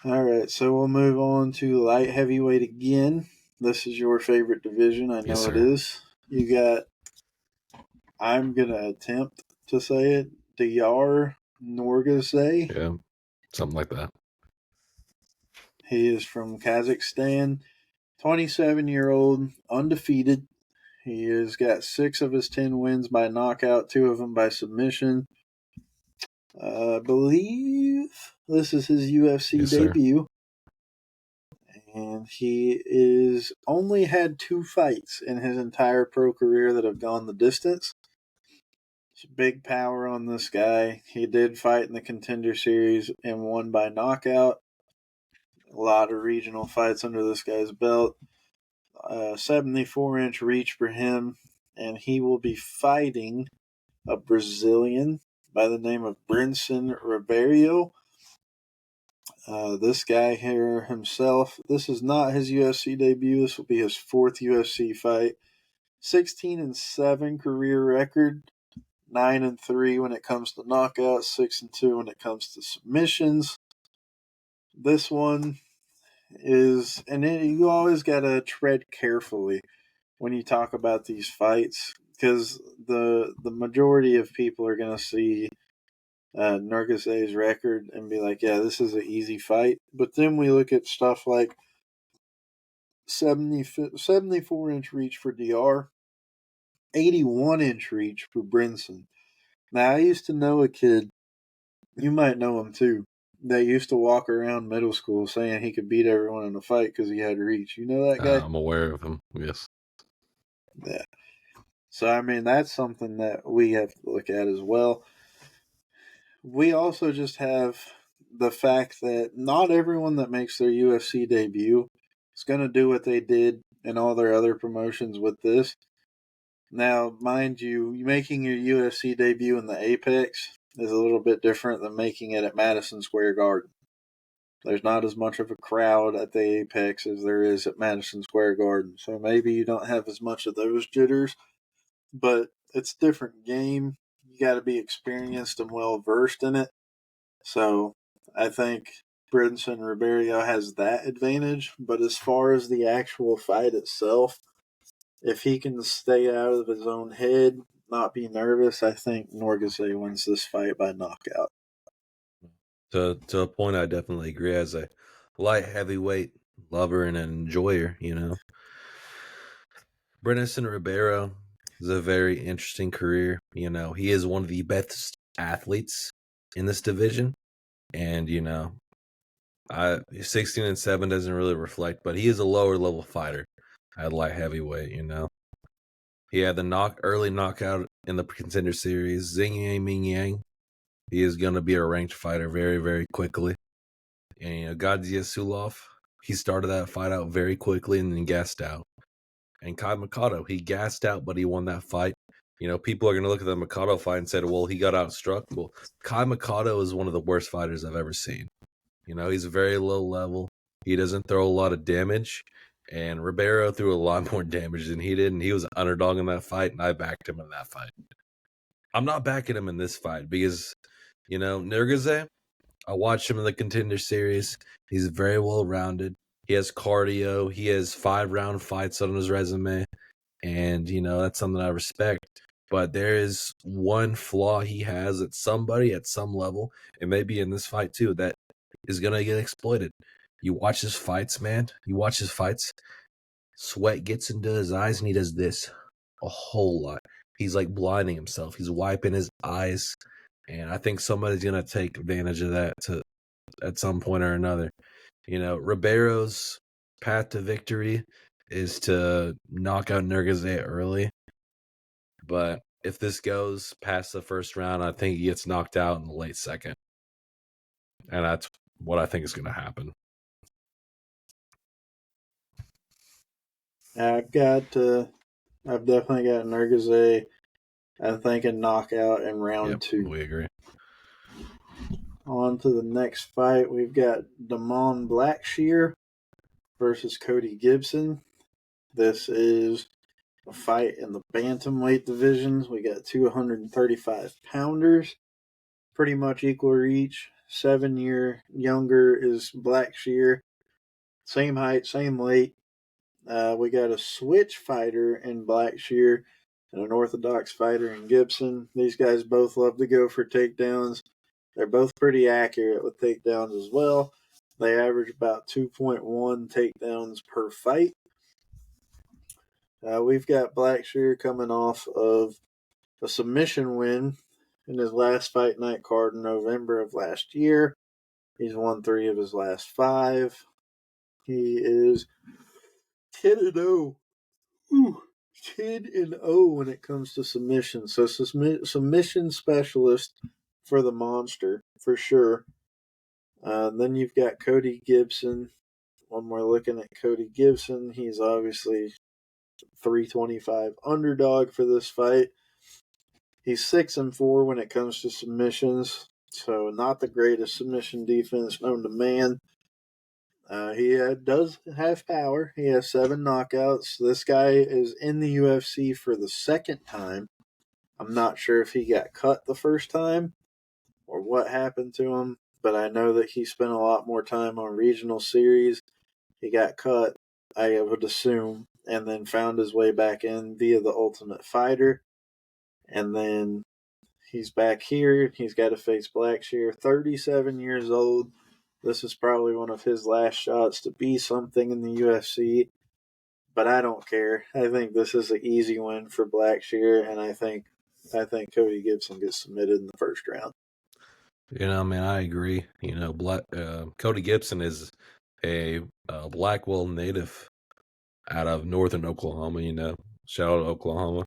All right, so we'll move on to light heavyweight again. This is your favorite division. I know it is. You got, I'm going to attempt to say it, Diyar Norgazay. Yeah, something like that. He is from Kazakhstan, 27-year-old, undefeated. He has got 6 of his 10 wins by knockout, 2 of them by submission. I believe this is his UFC debut. And he is only had 2 fights in his entire pro career that have gone the distance. It's big power on this guy. He did fight in the contender series and won by knockout. A lot of regional fights under this guy's belt. 74-inch reach for him, and he will be fighting a Brazilian by the name of Brinson Ribeiro. This guy here himself, this is not his UFC debut. This will be his 4th UFC fight. 16-7 career record, 9-3 when it comes to knockouts, 6-2 when it comes to submissions. This one is, you always gotta tread carefully when you talk about these fights because the majority of people are gonna see Nurgazay's record and be like, yeah, this is an easy fight. But then we look at stuff like 74-inch reach for DR, 81-inch reach for Brinson. Now, I used to know a kid, you might know him too, that used to walk around middle school saying he could beat everyone in a fight because he had reach. You know that guy? I'm aware of him, yes. Yeah. So, I mean, that's something that we have to look at as well. We also just have the fact that not everyone that makes their UFC debut is going to do what they did in all their other promotions with this. Now, mind you, making your UFC debut in the Apex is a little bit different than making it at Madison Square Garden. There's not as much of a crowd at the Apex as there is at Madison Square Garden. So maybe you don't have as much of those jitters, but it's a different game. You got to be experienced and well versed in it. So I think Brinson Ribeiro has that advantage. But as far as the actual fight itself, if he can stay out of his own head, not be nervous, I think Norgazay wins this fight by knockout. To a point, I definitely agree. As a light heavyweight lover and an enjoyer, Brinson Ribeiro is a very interesting career. He is one of the best athletes in this division, and 16-7 doesn't really reflect, but he is a lower level fighter at light heavyweight. He had the early knockout in the Contender Series. Zing Yang Ming Yang. He is going to be a ranked fighter very, very quickly. And Gadzia Sulov, he started that fight out very quickly and then gassed out. And Kai Mikado, he gassed out, but he won that fight. People are going to look at the Mikado fight and say, well, he got outstruck. Well, Kai Mikado is one of the worst fighters I've ever seen. He's very low level. He doesn't throw a lot of damage. And Ribeiro threw a lot more damage than he did. And he was an underdog in that fight, and I backed him in that fight. I'm not backing him in this fight because, Nurgaze, I watched him in the Contender Series. He's very well-rounded. He has cardio. He has 5-round fights on his resume. And, that's something I respect. But there is one flaw he has that somebody at some level, and maybe in this fight too, that is going to get exploited. You watch his fights, man. You watch his fights. Sweat gets into his eyes, and he does this a whole lot. He's like blinding himself. He's wiping his eyes. And I think somebody's going to take advantage of that at some point or another. Ribeiro's path to victory is to knock out Nurgaze early. But if this goes past the first round, I think he gets knocked out in the late second. And that's what I think is going to happen. I've definitely got Nurgaze, I think, a knockout in round 2. We agree. On to the next fight, we've got Damon Blackshear versus Cody Gibson. This is a fight in the bantamweight divisions. We got 235 pounders, pretty much equal reach. 7 year younger is Blackshear. Same height, same weight. We got a switch fighter in Blackshear and an orthodox fighter in Gibson. These guys both love to go for takedowns. They're both pretty accurate with takedowns as well. They average about 2.1 takedowns per fight. We've got Blackshear coming off of a submission win in his last fight night card in November of last year. He's won 3 of his last 5. He is 10-0. 10-0 when it comes to submission. So submission specialist for the monster, for sure. Then you've got Cody Gibson. When we're looking at Cody Gibson, he's obviously 325 underdog for this fight. He's 6-4 when it comes to submissions, so not the greatest submission defense known to man. He does have power. He has 7 knockouts. This guy is in the UFC for the second time. I'm not sure if he got cut the first time or what happened to him, but I know that he spent a lot more time on regional series. He got cut, I would assume, and then found his way back in via the Ultimate Fighter. And then he's back here. He's got to face Blackshear, 37 years old. This is probably one of his last shots to be something in the UFC. But I don't care. I think this is an easy win for Blackshear, and I think Cody Gibson gets submitted in the first round. I agree. Cody Gibson is a Blackwell native out of northern Oklahoma, shout out to Oklahoma.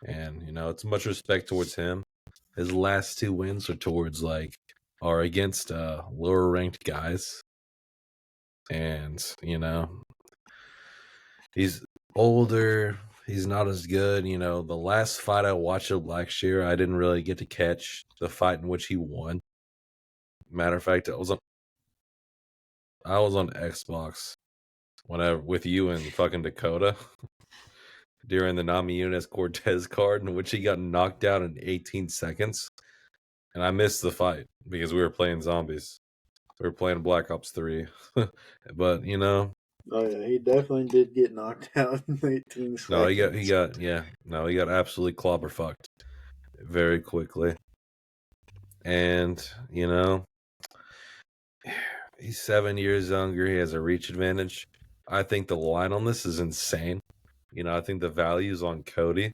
And, it's much respect towards him. His last 2 wins are against lower ranked guys. And, he's older. He's not as good. The last fight I watched of Blackshear, I didn't really get to catch the fight in which he won. Matter of fact, I was on Xbox with you and fucking Dakota during the Namajunas Cortez card in which he got knocked out in 18 seconds. And I missed the fight because we were playing zombies. We were playing Black Ops 3. But, Oh, yeah, he definitely did get knocked out in 18 seconds. No, he got absolutely clobber fucked very quickly. And, he's 7 years younger. He has a reach advantage. I think the line on this is insane. I think the value's on Cody,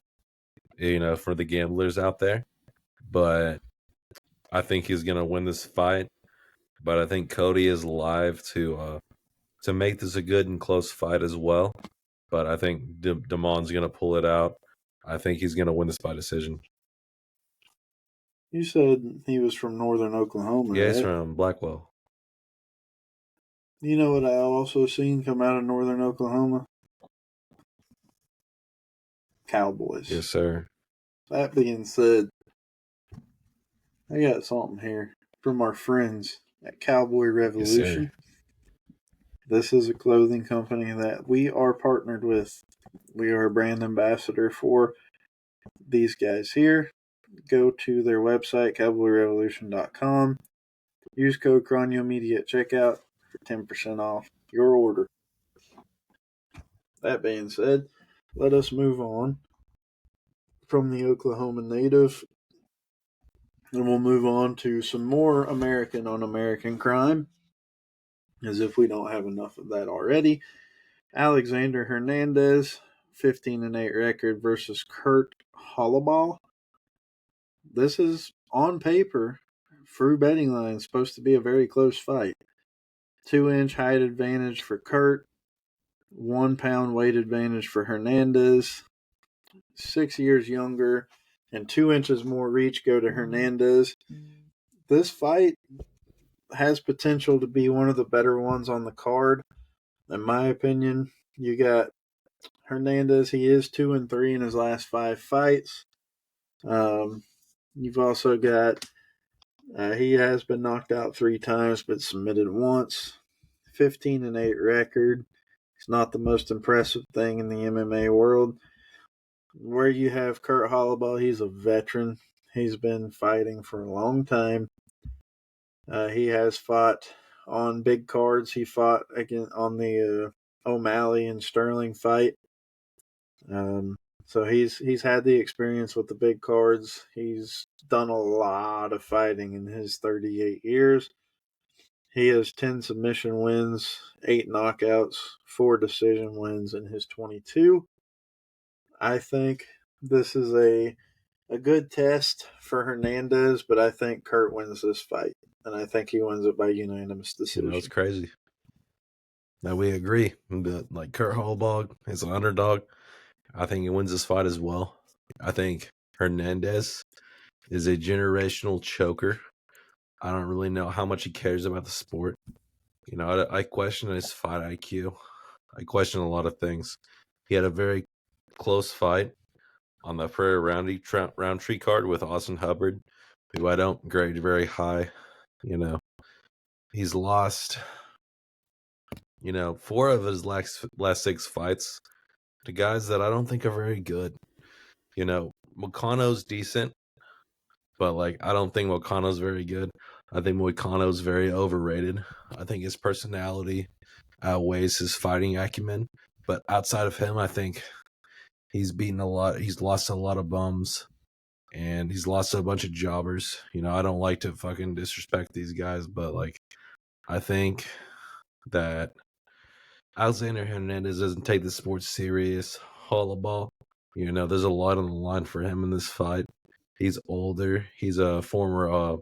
for the gamblers out there. But I think he's going to win this fight. But I think Cody is live to make this a good and close fight as well. But I think Damon's going to pull it out. I think he's going to win this by decision. You said he was from northern Oklahoma, Yeah, he's right? from Blackwell. You know what I also seen come out of northern Oklahoma? Cowboys. Yes, sir. That being said, I got something here from our friends at Cowboy Yes, sir. Revolution. This is a clothing company that we are partnered with. We are a brand ambassador for these guys here. Go to their website, cowboyrevolution.com. Use code CronioMedia at checkout for 10% off your order. That being said, let us move on from the Oklahoma native, and we'll move on to some more American on American crime, as if we don't have enough of that already. Alexander Hernandez, 15-8 record versus Kurt Hollaball. This is on paper, through betting lines, supposed to be a very close fight. 2-inch height advantage for Kurt, 1 pound weight advantage for Hernandez. 6 years younger and 2 inches more reach go to Hernandez. This fight has potential to be one of the better ones on the card, in my opinion. You got Hernandez. He is 2-3 in his last 5 fights. You've also got he has been knocked out 3 times, but submitted once. 15-8 record. It's not the most impressive thing in the MMA world. Where you have Kurt Hollaball, he's a veteran. He's been fighting for a long time. He has fought on big cards. He fought again on the O'Malley and Sterling fight. So he's had the experience with the big cards. He's done a lot of fighting in his 38 years. He has 10 submission wins, 8 knockouts, 4 decision wins in his 22. I think this is a good test for Hernandez, but I think Kurt wins this fight, and I think he wins it by unanimous decision. It's crazy. Now we agree. But like Kurt Hollaball is an underdog. I think he wins this fight as well. I think Hernandez is a generational choker. I don't really know how much he cares about the sport. I question his fight IQ. I question a lot of things. He had a very close fight on the Prairie Roundtree card with Austin Hubbard, who I don't grade very high. He's lost, 4 of his last 6 fights to guys that I don't think are very good. Moicano's decent, but I don't think Moicano's very good. I think Moicano's very overrated. I think his personality outweighs his fighting acumen. But outside of him, I think he's beaten a lot. He's lost a lot of bums, and he's lost a bunch of jobbers. I don't like to fucking disrespect these guys, but I think that Alexander Hernandez doesn't take the sport serious. Hollaball, there's a lot on the line for him in this fight. He's older. He's a former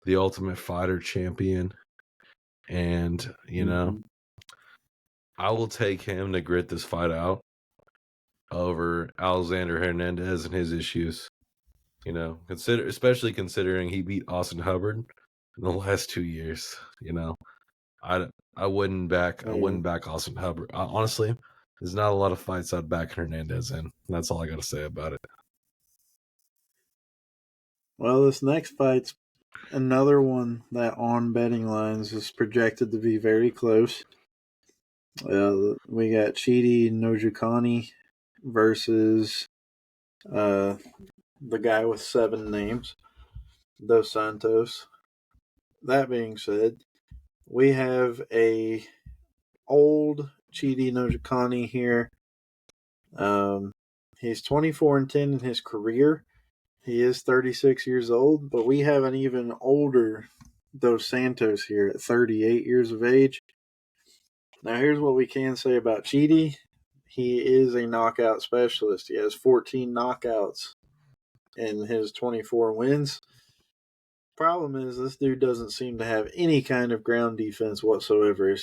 The Ultimate Fighter champion. And, I will take him to grit this fight out over Alexander Hernandez and his issues. Especially considering he beat Austin Hubbard in the last 2 years. I wouldn't back Austin Hubbard. Honestly, there's not a lot of fights I'd back Hernandez in. That's all I got to say about it. Well, this next fight's another one that on betting lines is projected to be very close. We got Chidi Nojukani versus the guy with 7 names, Dos Santos. That being said, we have a old Chidi Nojukani here. He's 24-10 in his career. He is 36 years old, but we have an even older Dos Santos here at 38 years of age. Now, here's what we can say about Chidi. He is a knockout specialist. He has 14 knockouts in his 24 wins. Problem is, this dude doesn't seem to have any kind of ground defense whatsoever.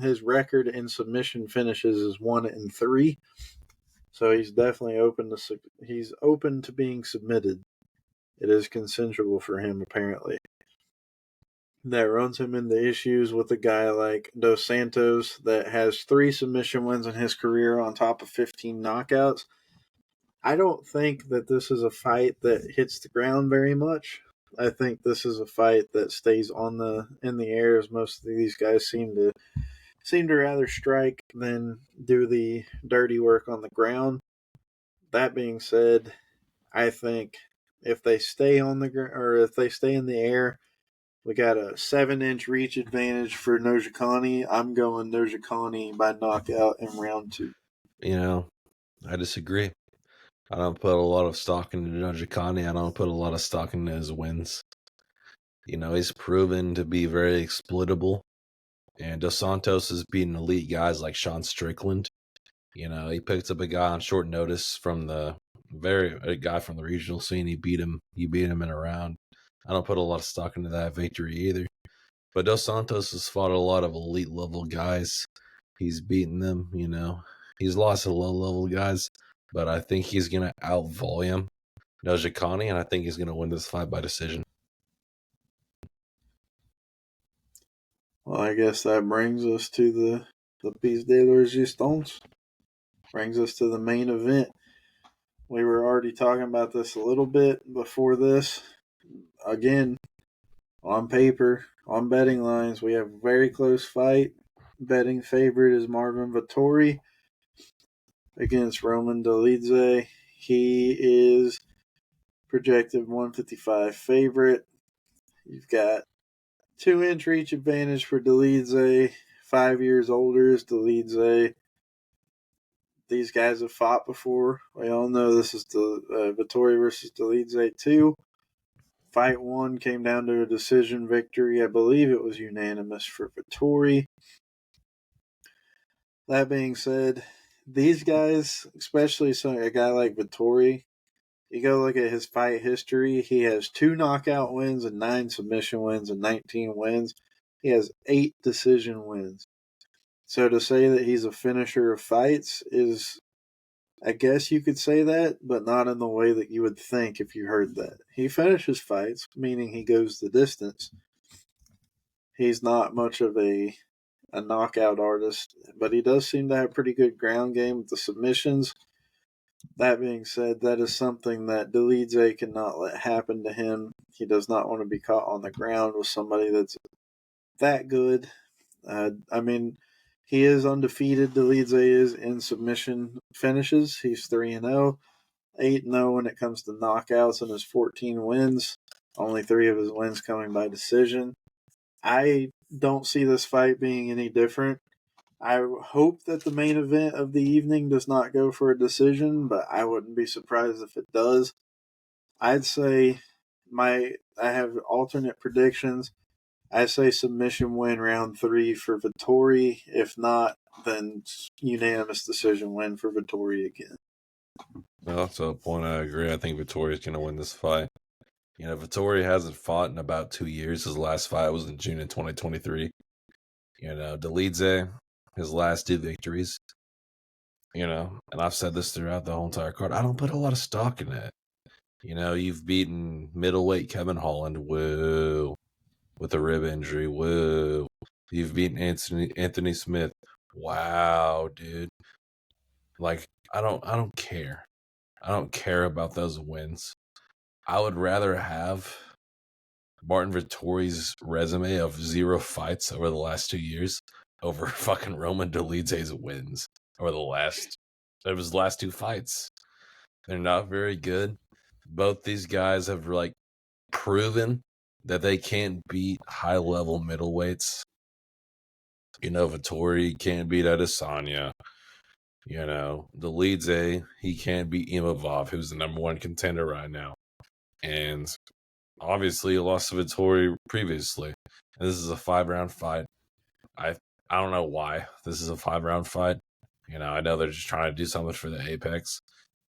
His record in submission finishes is 1-3. So he's definitely open to being submitted. It is consensual for him, apparently. That runs him into issues with a guy like Dos Santos that has 3 submission wins in his career on top of 15 knockouts. I don't think that this is a fight that hits the ground very much. I think this is a fight that stays in the air, as most of these guys seem to rather strike than do the dirty work on the ground. That being said, I think if they stay on the or if they stay in the air, we got a 7-inch reach advantage for Nojikani. I'm going Nojikani by knockout in round 2. You know, I disagree. I don't put a lot of stock into Nojikani. I don't put a lot of stock into his wins. You know, he's proven to be very exploitable. And Dos Santos has beaten elite guys like Sean Strickland. You know, he picked up a guy on short notice from a guy from the regional scene. He beat him in a round. I don't put a lot of stock into that victory either. But Dos Santos has fought a lot of elite level guys. He's beaten them, you know. He's lost to low level guys, but I think he's gonna out volume Nojikani, and I think he's gonna win this fight by decision. Well, I guess that brings us to the piece de la resistance. Brings us to the main event. We were already talking about this a little bit before this. Again, on paper, on betting lines, we have a very close fight. Betting favorite is Marvin Vettori against Roman Dolidze. He is projected 155 favorite. You've got 2-inch reach advantage for Dolidze. 5 years older is Dolidze. These guys have fought before. We all know this is the Vettori versus Dolidze 2. Fight 1 came down to a decision victory. I believe it was unanimous for Vettori. That being said, these guys, especially a guy like Vettori, you go look at his fight history, he has 2 knockout wins and 9 submission wins and 19 wins. He has 8 decision wins. So to say that he's a finisher of fights is, I guess you could say that, but not in the way that you would think if you heard that. He finishes fights, meaning he goes the distance. He's not much of a knockout artist, but he does seem to have pretty good ground game with the submissions. That being said, that is something that Dolidze cannot let happen to him. He does not want to be caught on the ground with somebody that's that good. I mean, he is undefeated. Dolidze is in submission finishes. He's 3-0, 8-0 when it comes to knockouts in his 14 wins. Only 3 of his wins coming by decision. I don't see this fight being any different. I hope that the main event of the evening does not go for a decision, but I wouldn't be surprised if it does. I'd say I have alternate predictions. I say submission win round 3 for Vettori. If not, then unanimous decision win for Vettori again. Well, to a point, I agree. I think Vettori's going to win this fight. You know, Vettori hasn't fought in about 2 years. His last fight was in June of 2023. You know, Dolidze, his last 2 victories. You know, and I've said this throughout the whole entire card. I don't put a lot of stock in it. You know, you've beaten middleweight Kevin Holland, woo, with a rib injury, woo. You've beaten Anthony Smith, wow, dude. Like, I don't care. I don't care about those wins. I would rather have Martin Vettori's resume of 0 fights over the last 2 years over fucking Roman Dolidze's wins over his last 2 fights. They're not very good. Both these guys have like proven that they can't beat high level middleweights. You know, Vettori can't beat Adesanya. You know, Dolidze, he can't beat Imavov, who's the number 1 contender right now. And obviously he lost to Vettori previously. And this is a 5-round fight. I don't know why this is a 5-round fight. You know, I know they're just trying to do something for the Apex,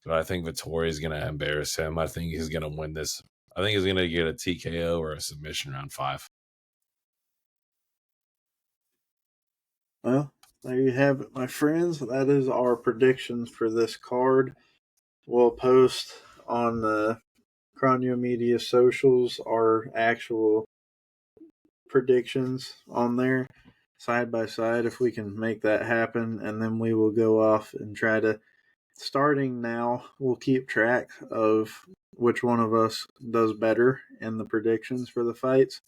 but I think Vettori is going to embarrass him. I think he's going to win this. I think he's going to get a TKO or a submission round 5. Well, there you have it, my friends. That is our predictions for this card. We'll post on the Cronio Media socials our actual predictions on there side by side if we can make that happen, and then we will go off and try to, starting now, we'll keep track of which one of us does better in the predictions for the fights.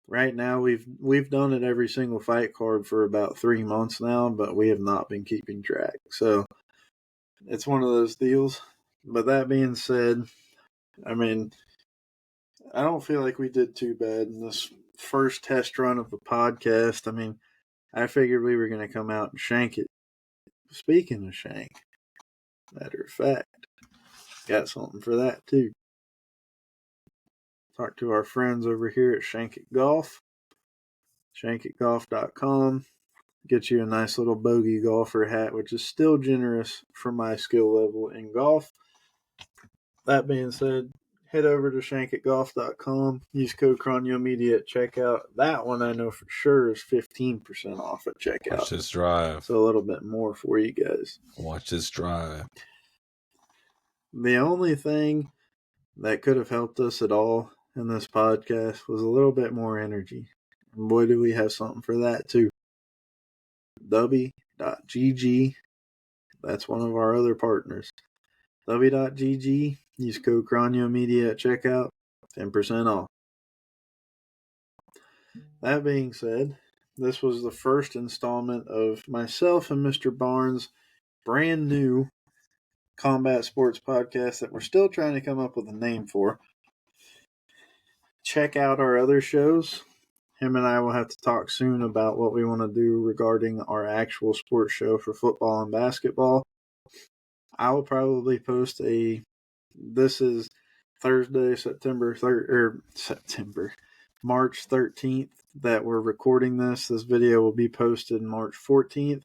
Right now we've done it every single fight card for about 3 months now, but we have not been keeping track. So it's one of those deals. But that being said, I mean, I don't feel like we did too bad in this first test run of the podcast. I mean, I figured we were going to come out and shank it. Speaking of shank, matter of fact, got something for that too. Talk to our friends over here at Shank It Golf. ShankItGolf.com. Get you a nice little bogey golfer hat, which is still generous for my skill level in golf. That being said, head over to ShankItGolf.com. Use code CronioMedia at checkout. That one I know for sure is 15% off at checkout. Watch this drive. So a little bit more for you guys. Watch this drive. The only thing that could have helped us at all in this podcast was a little bit more energy. And boy, do we have something for that too. W.GG. That's one of our other partners. W.GG. Use code CronioMedia at checkout. 10% off. That being said, this was the first installment of myself and Mr. Barnes' brand new combat sports podcast that we're still trying to come up with a name for. Check out our other shows. Him and I will have to talk soon about what we want to do regarding our actual sports show for football and basketball. I will probably post this is Thursday, March 13th that we're recording this. This video will be posted March 14th.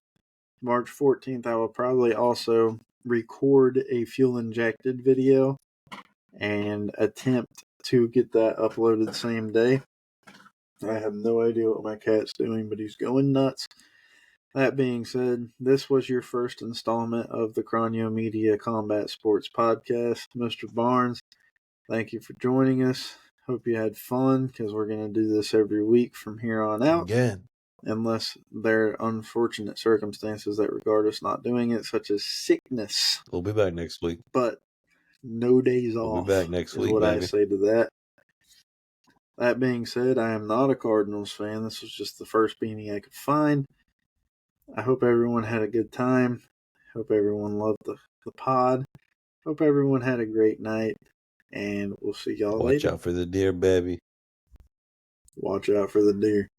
March 14th, I will probably also record a fuel injected video and attempt to get that uploaded the same day. I have no idea what my cat's doing, but he's going nuts. That being said, this was your first installment of the Cronio Media Combat Sports Podcast. Mr. Barnes, thank you for joining us. Hope you had fun, because we're going to do this every week from here on out. Again. Unless there are unfortunate circumstances that regard us not doing it, such as sickness. We'll be back next week. But no days off. We'll be back next is week, what baby. I say to that. That being said, I am not a Cardinals fan. This was just the first beanie I could find. I hope everyone had a good time. Hope everyone loved the pod. Hope everyone had a great night. And we'll see y'all later. Watch out for the deer, baby. Watch out for the deer.